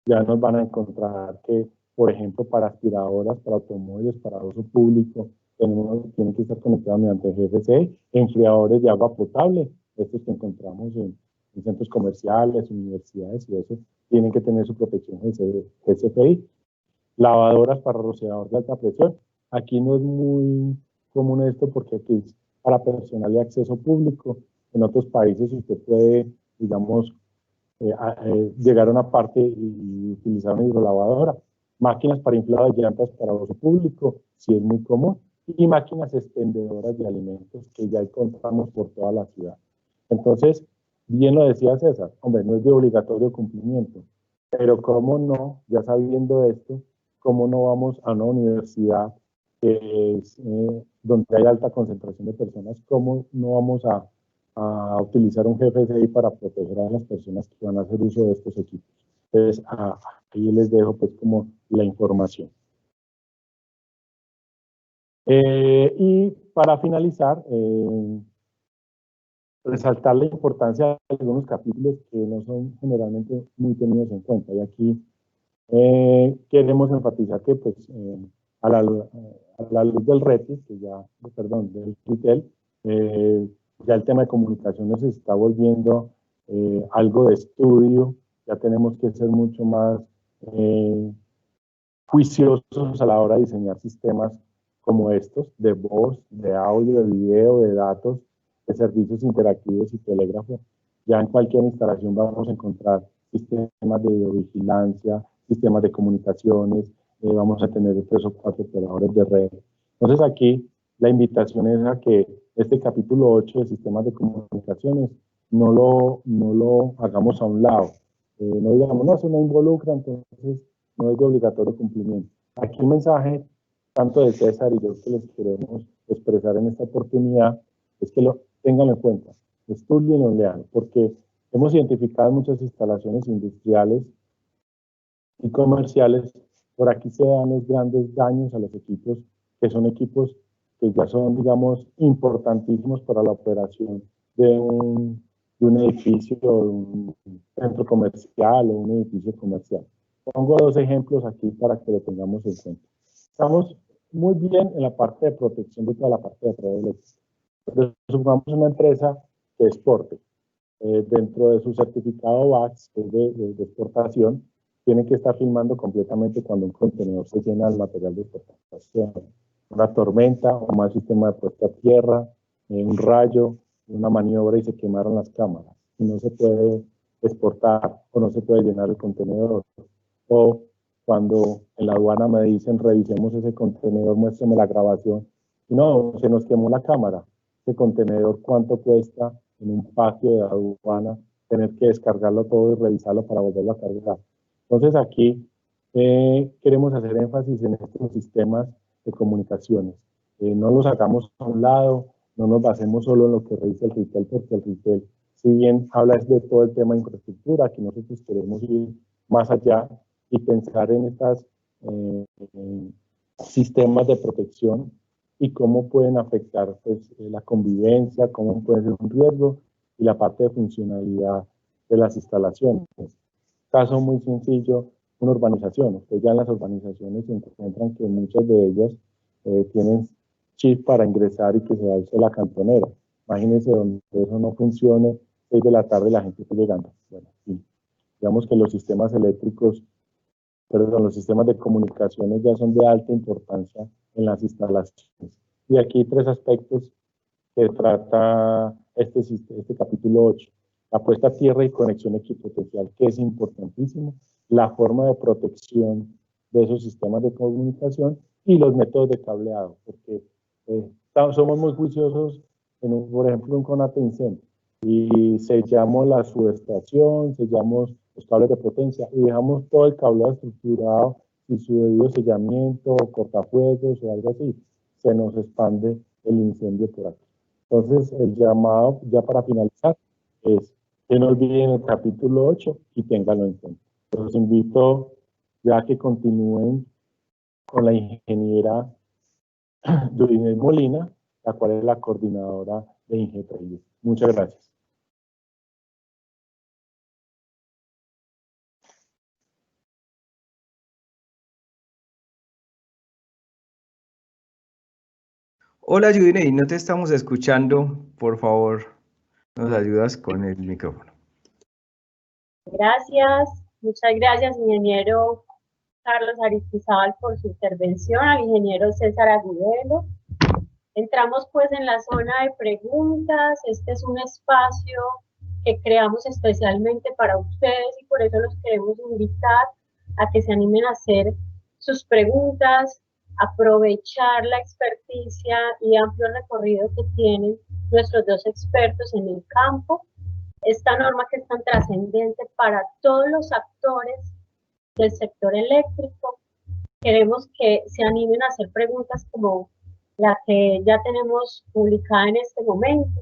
Ya nos van a encontrar que, por ejemplo, para aspiradoras, para automóviles, para uso público, tienen que estar conectados mediante GFCI, enfriadores de agua potable, estos que encontramos en centros comerciales, universidades y eso, tienen que tener su protección GFCI. Lavadoras para rociador de alta presión. Aquí no es muy común esto porque aquí es para personal de acceso público. En otros países usted puede, digamos, llegar a una parte y utilizar una hidrolavadora. Máquinas para inflado de llantas para uso público, sí es muy común. Y máquinas expendedoras de alimentos que ya encontramos por toda la ciudad. Entonces, bien lo decía César, hombre, no es de obligatorio cumplimiento, pero cómo no, ya sabiendo esto, cómo no vamos a una universidad que es, donde hay alta concentración de personas, cómo no vamos a utilizar un GFCI para proteger a las personas que van a hacer uso de estos equipos. Entonces, ahí les dejo pues como la información. Y para finalizar, resaltar la importancia de algunos capítulos que no son generalmente muy tenidos en cuenta. Y aquí queremos enfatizar que pues, a la luz del RETI, del RITEL, ya el tema de comunicaciones se está volviendo algo de estudio. Ya tenemos que ser mucho más juiciosos a la hora de diseñar sistemas como estos, de voz, de audio, de video, de datos, de servicios interactivos y telégrafo. Ya en cualquier instalación vamos a encontrar sistemas de videovigilancia, sistemas de comunicaciones, vamos a tener 3 o 4 operadores de red. Entonces aquí la invitación es a que este capítulo 8 de sistemas de comunicaciones no lo hagamos a un lado. No digamos, no, eso no involucra, entonces no es de obligatorio cumplimiento. Aquí un mensaje, tanto de César y yo, que les queremos expresar en esta oportunidad, es que lo tengan en cuenta, estudien, lean, porque hemos identificado muchas instalaciones industriales y comerciales. Por aquí se dan los grandes daños a los equipos, que son equipos que ya son, digamos, importantísimos para la operación de un edificio, de un centro comercial o un edificio comercial. Pongo dos ejemplos aquí para que lo tengamos en cuenta. Estamos muy bien en la parte de protección de toda la parte de red eléctrica. Entonces, supongamos una empresa que exporte. Dentro de su certificado VAX, que es de exportación, tiene que estar filmando completamente cuando un contenedor se llena del material de exportación. Una tormenta, un mal sistema de puesta a tierra, un rayo, una maniobra y se quemaron las cámaras. Y no se puede exportar o no se puede llenar el contenedor. O cuando en la aduana me dicen, revisemos ese contenedor, muéstrame la grabación. Y no, se nos quemó la cámara. Ese contenedor, ¿cuánto cuesta en un patio de aduana tener que descargarlo todo y revisarlo para volverlo a cargar? Entonces aquí queremos hacer énfasis en estos sistemas de comunicaciones. No los sacamos a un lado, no nos basemos solo en lo que revisa el retail, porque el retail, si bien habla de todo el tema de infraestructura, que nosotros queremos ir más allá y pensar en estos sistemas de protección y cómo pueden afectar pues, la convivencia, cómo puede ser un riesgo y la parte de funcionalidad de las instalaciones. Caso muy sencillo, una urbanización. Ustedes ya en las urbanizaciones se encuentran que muchas de ellas tienen chip para ingresar y que se alce la cantonera. Imagínense donde eso no funcione, 6 de la tarde la gente está llegando. Bueno, sí. Digamos que los sistemas eléctricos, perdón, los sistemas de comunicaciones ya son de alta importancia en las instalaciones. Y aquí 3 aspectos que trata este capítulo 8. La puesta a tierra y conexión equipotencial, que es importantísimo, la forma de protección de esos sistemas de comunicación y los métodos de cableado, porque somos muy juiciosos, por ejemplo, un conato incendio, y sellamos la subestación, sellamos los cables de potencia y dejamos todo el cableado estructurado y su debido sellamiento, cortafuegos o algo así, se nos expande el incendio por aquí. Entonces, el llamado, ya para finalizar, es que no olviden el capítulo 8 y ténganlo en cuenta. Los invito ya que continúen con la ingeniera Durinés Molina, la cual es la coordinadora de INGETREI. Muchas gracias. Hola Judinei, no te estamos escuchando. Por favor, nos ayudas con el micrófono. Gracias, muchas gracias, ingeniero Carlos Aristizábal, por su intervención, al ingeniero César Agudelo. Entramos pues en la zona de preguntas. Este es un espacio que creamos especialmente para ustedes y por eso los queremos invitar a que se animen a hacer sus preguntas, aprovechar la experticia y amplio recorrido que tienen nuestros 2 expertos en el campo. Esta norma que es tan trascendente para todos los actores del sector eléctrico, queremos que se animen a hacer preguntas como la que ya tenemos publicada en este momento.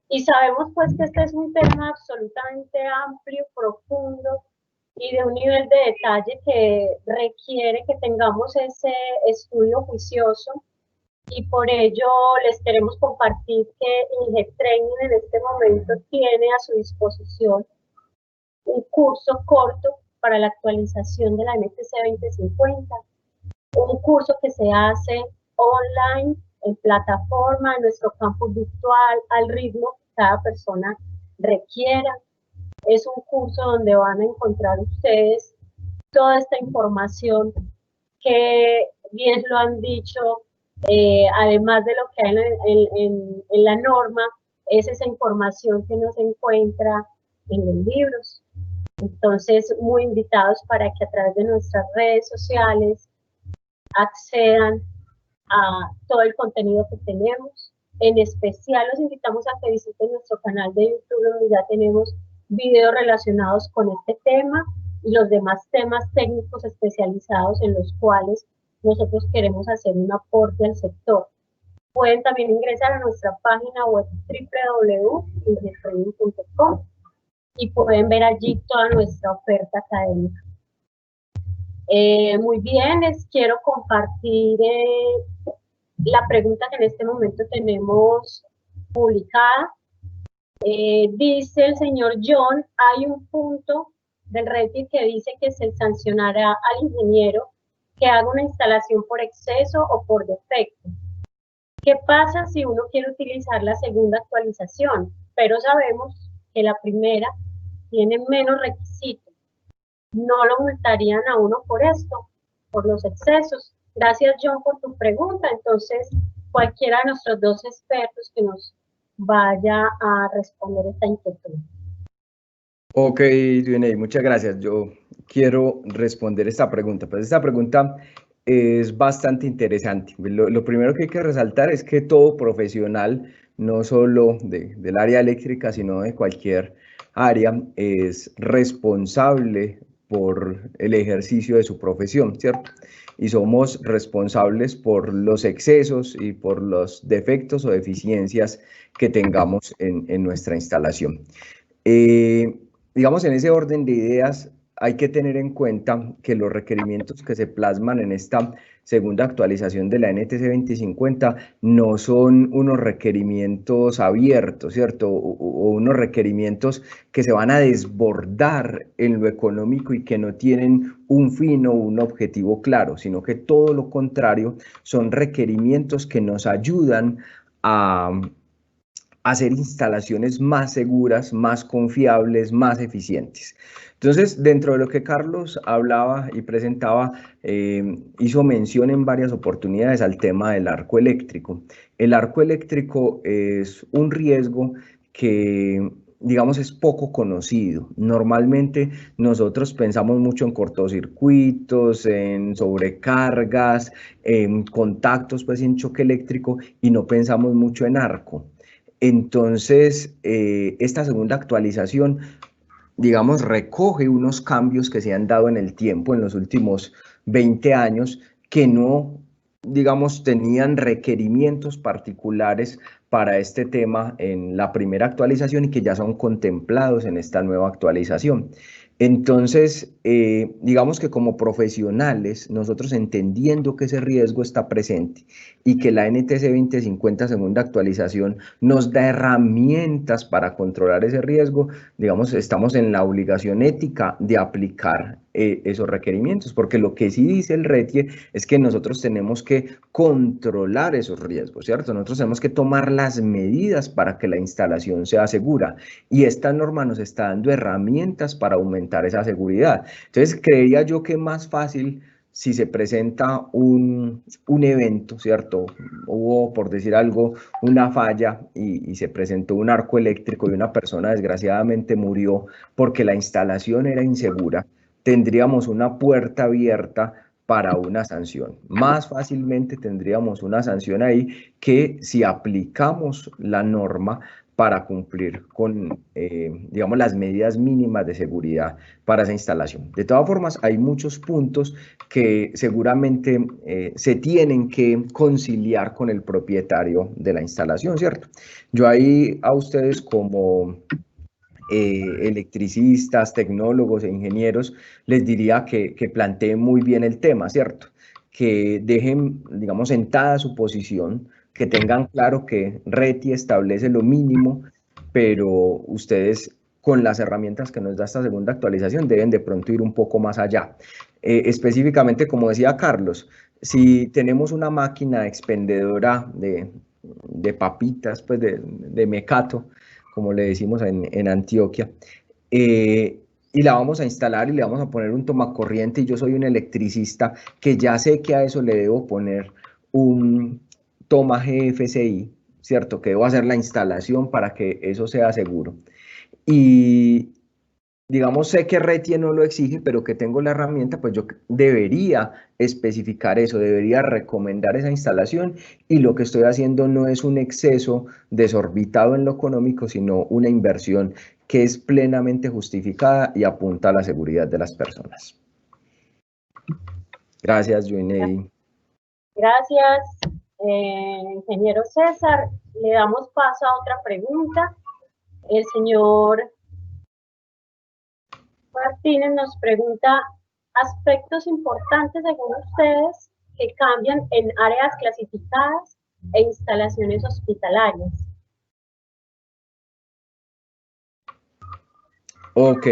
Y sabemos pues que este es un tema absolutamente amplio, profundo y de un nivel de detalle que requiere que tengamos ese estudio juicioso, y por ello les queremos compartir que INGETRAINING en este momento tiene a su disposición un curso corto para la actualización de la NTC 2050, un curso que se hace online, en plataforma, en nuestro campus virtual, al ritmo que cada persona requiera. Es un curso donde van a encontrar ustedes toda esta información que, bien lo han dicho, además de lo que hay en la norma, es esa información que no se encuentra en los libros. Entonces, muy invitados para que a través de nuestras redes sociales accedan a todo el contenido que tenemos. En especial los invitamos a que visiten nuestro canal de YouTube, donde ya tenemos videos relacionados con este tema, y los demás temas técnicos especializados en los cuales nosotros queremos hacer un aporte al sector. Pueden también ingresar a nuestra página web www.ingetraining.com y pueden ver allí toda nuestra oferta académica. Muy bien, les quiero compartir la pregunta que en este momento tenemos publicada. Dice el señor John, hay un punto del RETIE que dice que se sancionará al ingeniero que haga una instalación por exceso o por defecto. ¿Qué pasa si uno quiere utilizar la segunda actualización? Pero sabemos que la primera tiene menos requisitos. No lo multarían a uno por esto, por los excesos. Gracias, John, por tu pregunta. Entonces, cualquiera de nuestros dos expertos que nos vaya a responder esta inquietud. Ok, DNA, muchas gracias. Yo quiero responder esta pregunta. Pues esta pregunta es bastante interesante. Lo primero que hay que resaltar es que todo profesional, no solo del área eléctrica, sino de cualquier área, es responsable por el ejercicio de su profesión, ¿cierto? Y somos responsables por los excesos y por los defectos o deficiencias que tengamos en nuestra instalación. Digamos, en ese orden de ideas, hay que tener en cuenta que los requerimientos que se plasman en esta segunda actualización de la NTC 2050 no son unos requerimientos abiertos, ¿cierto? O unos requerimientos que se van a desbordar en lo económico y que no tienen un fin o un objetivo claro, sino que todo lo contrario, son requerimientos que nos ayudan a hacer instalaciones más seguras, más confiables, más eficientes. Entonces, dentro de lo que Carlos hablaba y presentaba, hizo mención en varias oportunidades al tema del arco eléctrico. El arco eléctrico es un riesgo que, digamos, es poco conocido. Normalmente nosotros pensamos mucho en cortocircuitos, en sobrecargas, en contactos, pues en choque eléctrico, y no pensamos mucho en arco. Entonces, esta segunda actualización, digamos, recoge unos cambios que se han dado en el tiempo, en los últimos 20 años, que no, digamos, tenían requerimientos particulares para este tema en la primera actualización y que ya son contemplados en esta nueva actualización. Entonces, digamos que como profesionales, nosotros entendiendo que ese riesgo está presente y que la NTC 2050 segunda actualización nos da herramientas para controlar ese riesgo, digamos, estamos en la obligación ética de aplicar esos requerimientos, porque lo que sí dice el RETIE es que nosotros tenemos que controlar esos riesgos, ¿cierto? Nosotros tenemos que tomar las medidas para que la instalación sea segura y esta norma nos está dando herramientas para aumentar esa seguridad. Entonces, creería yo que es más fácil si se presenta un evento, ¿cierto? Hubo, por decir algo, una falla y se presentó un arco eléctrico y una persona desgraciadamente murió porque la instalación era insegura, tendríamos una puerta abierta para una sanción. Más fácilmente tendríamos una sanción ahí que si aplicamos la norma para cumplir con, digamos, las medidas mínimas de seguridad para esa instalación. De todas formas, hay muchos puntos que seguramente se tienen que conciliar con el propietario de la instalación, ¿cierto? Yo ahí a ustedes como electricistas, tecnólogos e ingenieros, les diría que planteen muy bien el tema, ¿cierto? Que dejen, digamos, sentada su posición, que tengan claro que RETIE establece lo mínimo, pero ustedes con las herramientas que nos da esta segunda actualización deben de pronto ir un poco más allá. Específicamente, como decía Carlos, si tenemos una máquina expendedora de papitas, pues de mecato, como le decimos en Antioquia, y la vamos a instalar y le vamos a poner un tomacorriente y yo soy un electricista que ya sé que a eso le debo poner un toma GFCI, ¿cierto? Que debo hacer la instalación para que eso sea seguro. Y digamos, sé que RETIE no lo exige, pero que tengo la herramienta, pues yo debería especificar eso, debería recomendar esa instalación y lo que estoy haciendo no es un exceso desorbitado en lo económico, sino una inversión que es plenamente justificada y apunta a la seguridad de las personas. Gracias, Joiney. Gracias, ingeniero César. Le damos paso a otra pregunta. El señor Martínez nos pregunta aspectos importantes según ustedes que cambian en áreas clasificadas e instalaciones hospitalarias. Ok,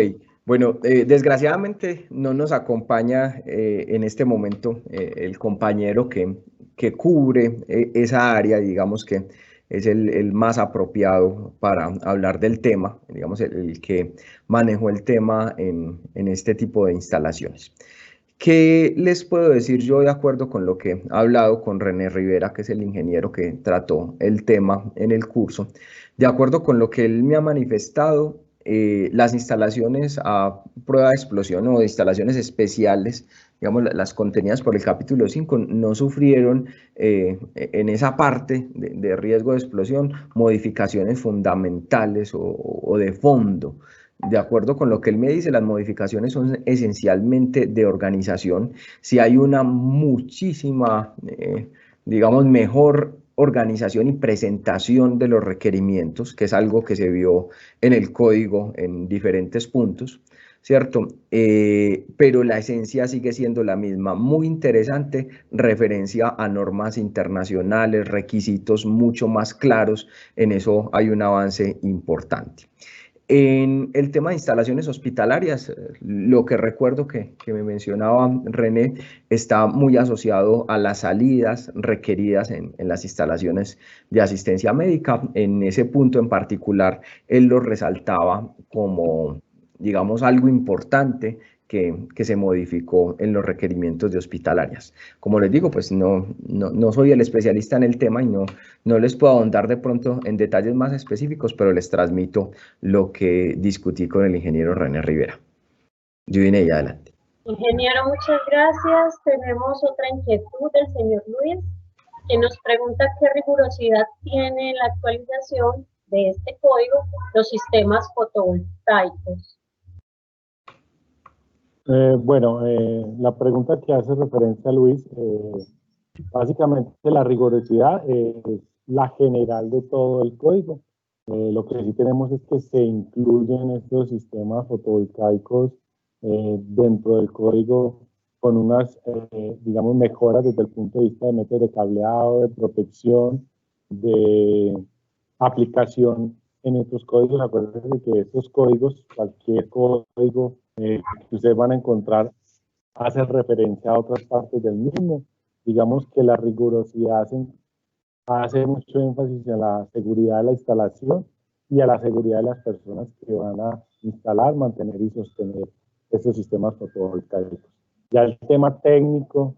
bueno, desgraciadamente no nos acompaña en este momento el compañero que cubre esa área, digamos que es el más apropiado para hablar del tema, digamos el que manejó el tema en este tipo de instalaciones. ¿Qué les puedo decir yo de acuerdo con lo que he hablado con René Rivera, que es el ingeniero que trató el tema en el curso? De acuerdo con lo que él me ha manifestado, las instalaciones a prueba de explosión o instalaciones especiales, digamos las contenidas por el capítulo 5, no sufrieron en esa parte de riesgo de explosión modificaciones fundamentales o de fondo. De acuerdo con lo que él me dice, las modificaciones son esencialmente de organización. Si hay una muchísima, digamos, mejor organización y presentación de los requerimientos, que es algo que se vio en el código en diferentes puntos, ¿cierto? Pero la esencia sigue siendo la misma. Muy interesante, referencia a normas internacionales, requisitos mucho más claros. En eso hay un avance importante. En el tema de instalaciones hospitalarias, lo que recuerdo que me mencionaba René está muy asociado a las salidas requeridas en las instalaciones de asistencia médica. En ese punto en particular, él lo resaltaba como, digamos, algo importante que se modificó en los requerimientos de hospitalarias. Como les digo, pues no soy el especialista en el tema y no les puedo ahondar de pronto en detalles más específicos, pero les transmito lo que discutí con el ingeniero René Rivera. Joiney, adelante. Ingeniero, muchas gracias. Tenemos otra inquietud del señor Luis, que nos pregunta qué rigurosidad tiene en la actualización de este código los sistemas fotovoltaicos. La pregunta que hace referencia a Luis, básicamente la rigurosidad es la general de todo el código. Lo que sí tenemos es que se incluyen estos sistemas fotovoltaicos dentro del código con unas, digamos, mejoras desde el punto de vista de métodos de cableado, de protección, de aplicación en estos códigos. Acuérdense que estos códigos, cualquier código que ustedes van a encontrar, hace referencia a otras partes del mismo. Digamos que la rigurosidad hace mucho énfasis en la seguridad de la instalación y a la seguridad de las personas que van a instalar, mantener y sostener estos sistemas fotovoltaicos. Ya el tema técnico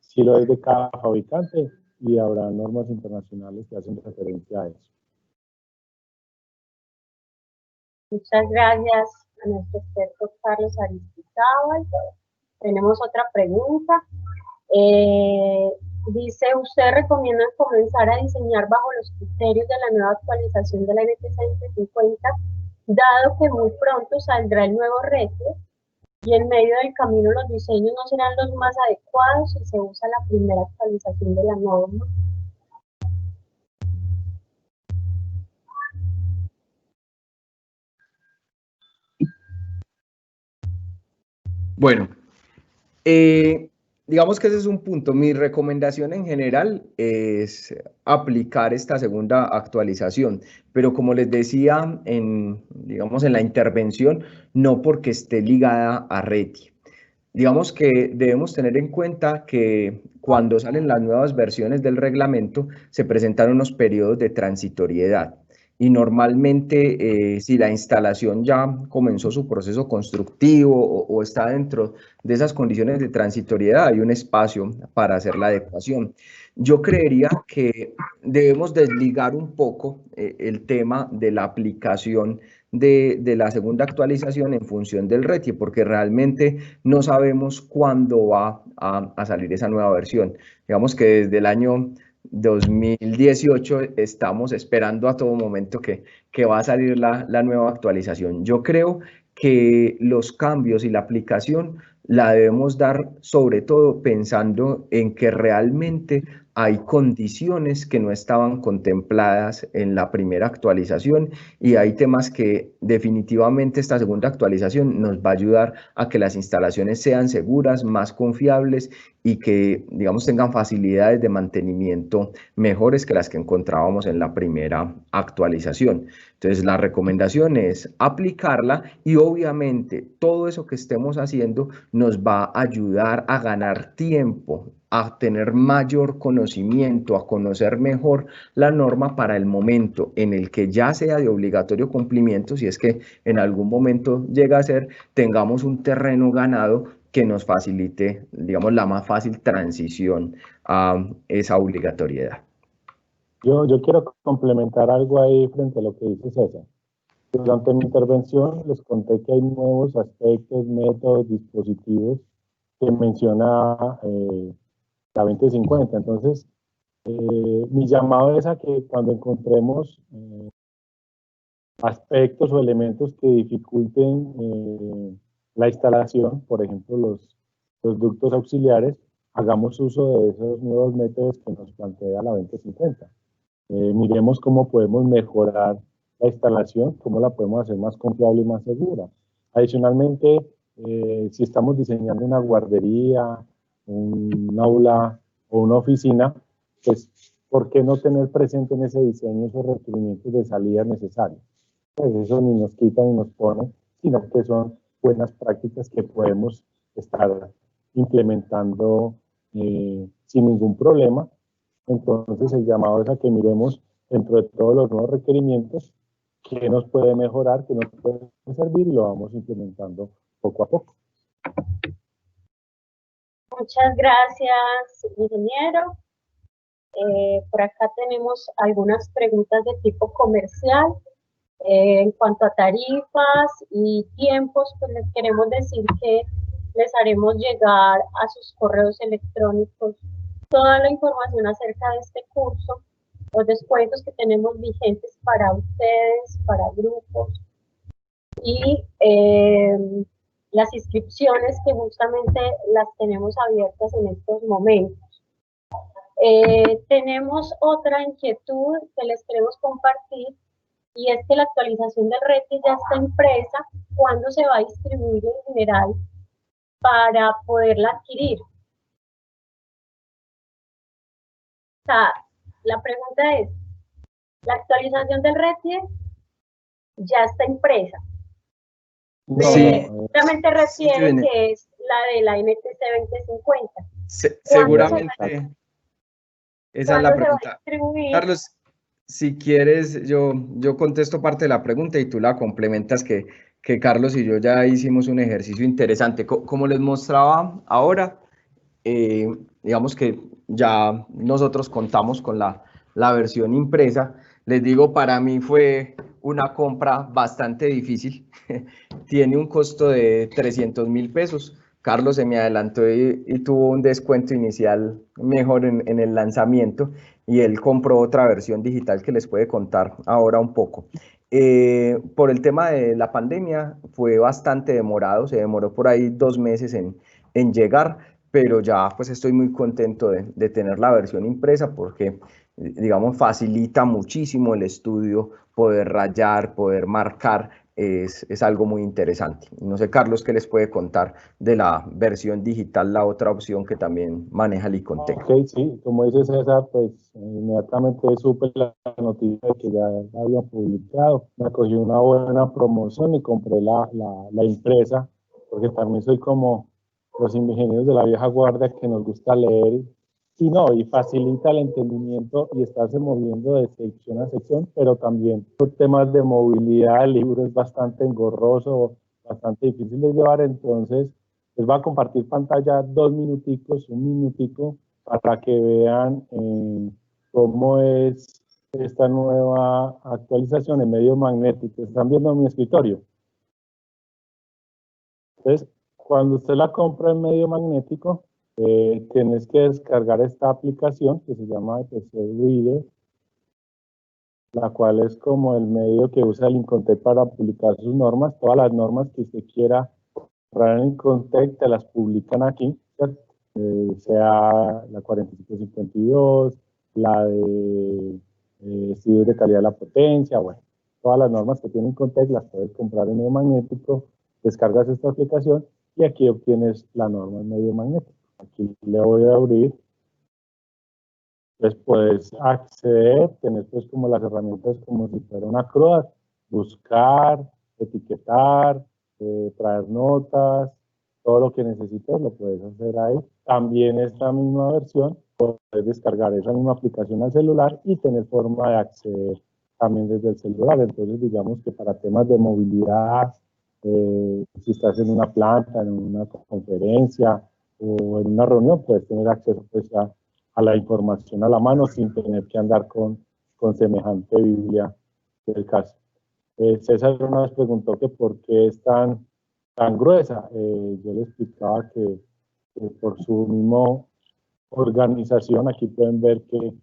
sí lo es de cada fabricante y habrá normas internacionales que hacen referencia a eso. Muchas gracias a nuestro experto Carlos Aristizábal. Tenemos otra pregunta. Dice, ¿usted recomienda comenzar a diseñar bajo los criterios de la nueva actualización de la NTSA 2050, dado que muy pronto saldrá el nuevo RETIE y en medio del camino los diseños no serán los más adecuados si se usa la primera actualización de la norma? Bueno, digamos que ese es un punto. Mi recomendación en general es aplicar esta segunda actualización, pero como les decía digamos, en la intervención, no porque esté ligada a RETIE. Digamos que debemos tener en cuenta que cuando salen las nuevas versiones del reglamento se presentan unos periodos de transitoriedad. Y normalmente si la instalación ya comenzó su proceso constructivo o está dentro de esas condiciones de transitoriedad, hay un espacio para hacer la adecuación. Yo creería que debemos desligar un poco el tema de la aplicación de la segunda actualización en función del RETIE, porque realmente no sabemos cuándo va a salir esa nueva versión. Digamos que desde el año 2018 estamos esperando a todo momento que va a salir la nueva actualización. Yo creo que los cambios y la aplicación la debemos dar sobre todo pensando en que realmente hay condiciones que no estaban contempladas en la primera actualización y hay temas que definitivamente esta segunda actualización nos va a ayudar a que las instalaciones sean seguras, más confiables y que, digamos, tengan facilidades de mantenimiento mejores que las que encontrábamos en la primera actualización. Entonces, la recomendación es aplicarla y obviamente todo eso que estemos haciendo nos va a ayudar a ganar tiempo, a tener mayor conocimiento, a conocer mejor la norma para el momento en el que ya sea de obligatorio cumplimiento, si es que en algún momento llega a ser, tengamos un terreno ganado que nos facilite, digamos, la más fácil transición a esa obligatoriedad. Yo quiero complementar algo ahí frente a lo que dice César. Durante mi intervención les conté que hay nuevos aspectos, métodos, dispositivos que menciona la 2050. Entonces, mi llamado es a que cuando encontremos aspectos o elementos que dificulten la instalación, por ejemplo, los ductos auxiliares, hagamos uso de esos nuevos métodos que nos plantea la 2050. Miremos cómo podemos mejorar la instalación, cómo la podemos hacer más confiable y más segura. Adicionalmente, si estamos diseñando una guardería, un aula o una oficina, pues, ¿por qué no tener presente en ese diseño esos requerimientos de salida necesarios? Pues eso ni nos quita ni nos pone, sino que son buenas prácticas que podemos estar implementando sin ningún problema. Entonces el llamado es a que miremos dentro de todos los nuevos requerimientos qué nos puede mejorar, qué nos puede servir y lo vamos implementando poco a poco. Muchas gracias, ingeniero. Por acá tenemos algunas preguntas de tipo comercial. En cuanto a tarifas y tiempos, pues les queremos decir que les haremos llegar a sus correos electrónicos toda la información acerca de este curso, los descuentos que tenemos vigentes para ustedes, para grupos y las inscripciones que justamente las tenemos abiertas en estos momentos. Tenemos otra inquietud que les queremos compartir y es que la actualización del RETI ya está impresa. ¿Cuándo se va a distribuir en general para poderla adquirir? O sea, la pregunta es, ¿la actualización del RETI ya está impresa? Sí. Seguramente refiere sí, que es la de la NTC 2050. Seguramente. Esa es la pregunta. Carlos, si quieres, yo contesto parte de la pregunta y tú la complementas, que Carlos y yo ya hicimos un ejercicio interesante. Como les mostraba ahora, digamos que ya nosotros contamos con la versión impresa. Les digo, para mí fue una compra bastante difícil. Tiene un costo de 300.000 pesos. Carlos se me adelantó y tuvo un descuento inicial mejor en el lanzamiento y él compró otra versión digital que les puede contar ahora un poco. Por el tema de la pandemia fue bastante demorado, se demoró por ahí 2 meses en llegar, pero ya pues estoy muy contento de tener la versión impresa porque, digamos, facilita muchísimo el estudio, poder rayar, poder marcar. Es algo muy interesante. No sé, Carlos, ¿qué les puede contar de la versión digital, la otra opción que también maneja el Icontec? Ok, sí, como dice César, pues inmediatamente supe la noticia de que ya la había publicado. Me cogí una buena promoción y compré la impresa, porque también soy como los ingenieros de la vieja guardia que nos gusta leer y facilita el entendimiento y estarse moviendo de sección a sección, pero también por temas de movilidad el libro es bastante engorroso, bastante difícil de llevar, entonces les voy a compartir pantalla 2 minuticos, 1 minutico, para que vean cómo es esta nueva actualización en medio magnético. Están viendo mi escritorio. Entonces, cuando usted la compra en medio magnético, tienes que descargar esta aplicación que se llama EPC Reader, la cual es como el medio que usa el Incontec para publicar sus normas. Todas las normas que usted quiera traer en Incontec te las publican aquí, ¿cierto? Sea la 4552, la de estudios de calidad de la potencia, bueno, todas las normas que tiene Incontec las puedes comprar en medio magnético, descargas esta aplicación y aquí obtienes la norma en medio magnético. Aquí le voy a abrir. Entonces puedes acceder, tener pues como las herramientas como si fuera una CRUD, buscar, etiquetar, traer notas, todo lo que necesites lo puedes hacer ahí. También esta misma versión, puedes descargar esa misma aplicación al celular y tener forma de acceder también desde el celular. Entonces digamos que para temas de movilidad, si estás en una planta, en una conferencia o en una reunión, puedes tener acceso pues a la información a la mano sin tener que andar con semejante Biblia del caso. César una vez preguntó que por qué es tan gruesa. Yo le explicaba que por su misma organización, aquí pueden ver que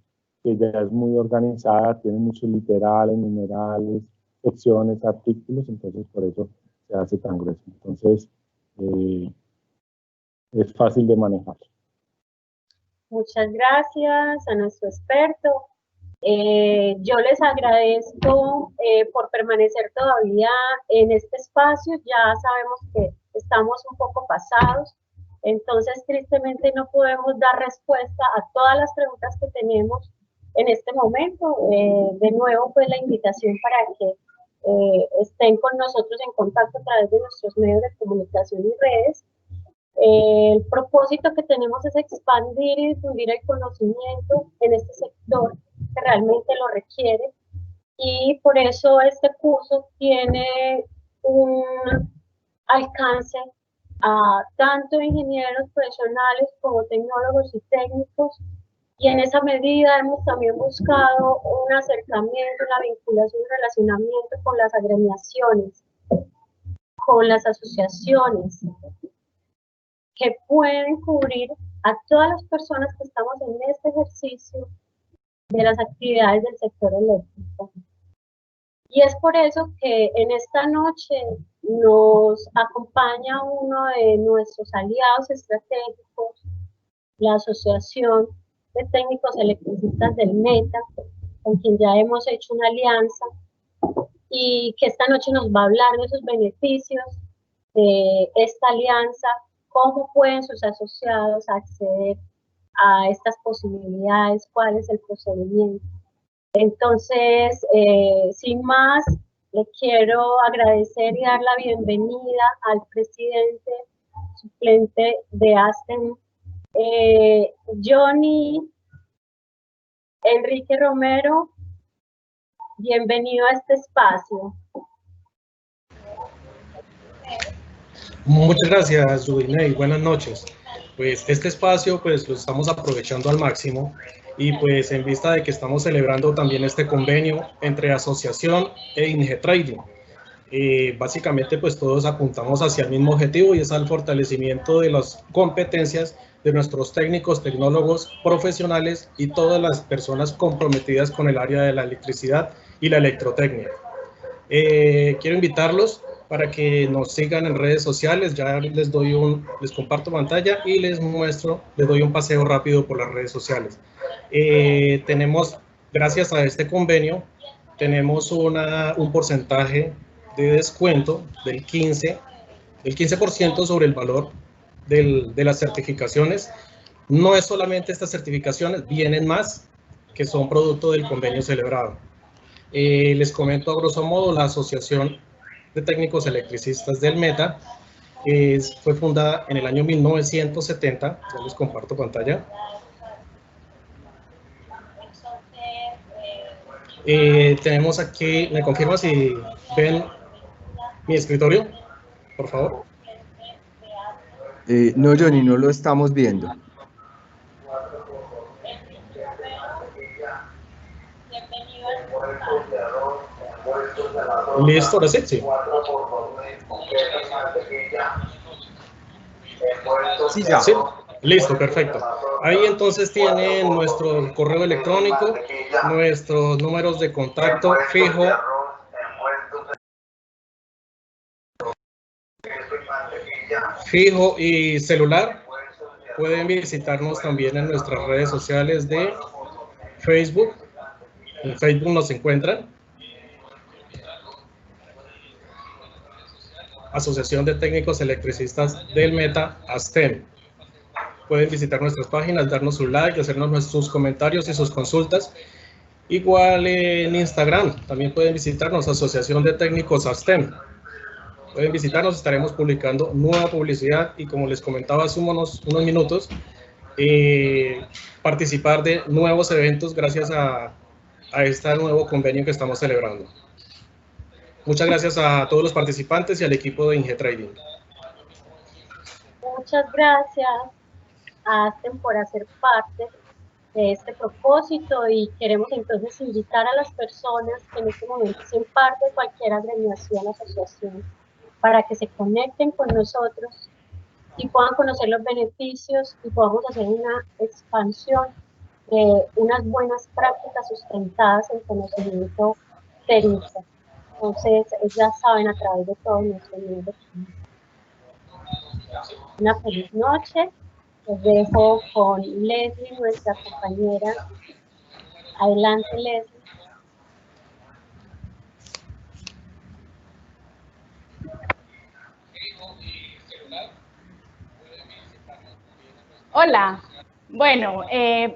ya es muy organizada, tiene muchos literales, numerales, secciones, artículos, entonces por eso se hace tan gruesa. Entonces, es fácil de manejar. Muchas gracias a nuestro experto. Yo les agradezco por permanecer todavía en este espacio. Ya sabemos que estamos un poco pasados, entonces tristemente no podemos dar respuesta a todas las preguntas que tenemos en este momento. De nuevo, pues la invitación para que estén con nosotros en contacto a través de nuestros medios de comunicación y redes. El propósito que tenemos es expandir y difundir el conocimiento en este sector que realmente lo requiere, y por eso este curso tiene un alcance a tanto ingenieros profesionales como tecnólogos y técnicos, y en esa medida hemos también buscado un acercamiento, una vinculación, un relacionamiento con las agremiaciones, con las asociaciones, que pueden cubrir a todas las personas que estamos en este ejercicio de las actividades del sector eléctrico. Y es por eso que en esta noche nos acompaña uno de nuestros aliados estratégicos, la Asociación de Técnicos Electricistas del META, con quien ya hemos hecho una alianza, y que esta noche nos va a hablar de esos beneficios de esta alianza, cómo pueden sus asociados acceder a estas posibilidades, cuál es el procedimiento. Entonces, sin más, le quiero agradecer y dar la bienvenida al presidente suplente de ASTEM, Johnny Enrique Romero. Bienvenido a este espacio. Muchas gracias, Judinei, buenas noches. Pues este espacio pues lo estamos aprovechando al máximo, y pues en vista de que estamos celebrando también este convenio entre asociación e Ingetrading. Básicamente pues todos apuntamos hacia el mismo objetivo, y es al fortalecimiento de las competencias de nuestros técnicos, tecnólogos, profesionales y todas las personas comprometidas con el área de la electricidad y la electrotecnia. Quiero invitarlos para que nos sigan en redes sociales. Ya les comparto pantalla y les doy un paseo rápido por las redes sociales. Tenemos, gracias a este convenio, tenemos un porcentaje de descuento del 15% sobre el valor de las certificaciones. No es solamente estas certificaciones, vienen más que son producto del convenio celebrado. Les comento a grosso modo, la Asociación de Técnicos Electricistas del META fue fundada en el año 1970, ya les comparto pantalla. Tenemos aquí, ¿me confirma si ven mi escritorio, por favor? No, Johnny, no lo estamos viendo. ¿Listo? ¿Ahora sí? Sí. Sí, ya. Sí. Listo, perfecto. Ahí entonces tienen nuestro correo electrónico, nuestros números de contacto fijo y celular. Pueden visitarnos también en nuestras redes sociales de Facebook. En Facebook nos encuentran Asociación de Técnicos Electricistas del Meta, ASTEM. Pueden visitar nuestras páginas, darnos su like, hacernos sus comentarios y sus consultas. Igual en Instagram, también pueden visitarnos, Asociación de Técnicos ASTEM. Pueden visitarnos, estaremos publicando nueva publicidad y, como les comentaba hace unos minutos, participar de nuevos eventos gracias a este nuevo convenio que estamos celebrando. Muchas gracias a todos los participantes y al equipo de IngeTrading. Muchas gracias a ASTEM por hacer parte de este propósito, y queremos entonces invitar a las personas que en este momento sean parte de cualquier agremiación o asociación para que se conecten con nosotros y puedan conocer los beneficios y podamos hacer una expansión de unas buenas prácticas sustentadas en conocimiento técnico. Entonces, ya saben, a través de todos nuestros miembros. Una feliz noche. Les dejo con Leslie, nuestra compañera. Adelante, Leslie. Hola, bueno,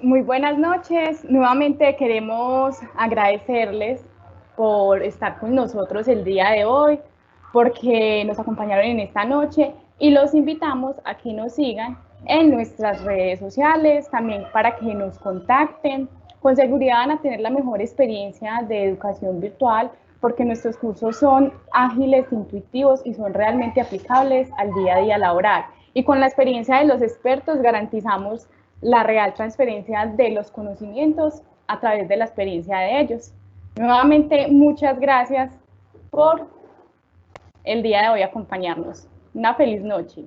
muy buenas noches. Nuevamente queremos agradecerles por estar con nosotros el día de hoy, porque nos acompañaron en esta noche, y los invitamos a que nos sigan en nuestras redes sociales, también para que nos contacten. Con seguridad van a tener la mejor experiencia de educación virtual, porque nuestros cursos son ágiles, intuitivos y son realmente aplicables al día a día laboral. Y con la experiencia de los expertos garantizamos la real transferencia de los conocimientos a través de la experiencia de ellos. Nuevamente, muchas gracias por el día de hoy acompañarnos. Una feliz noche.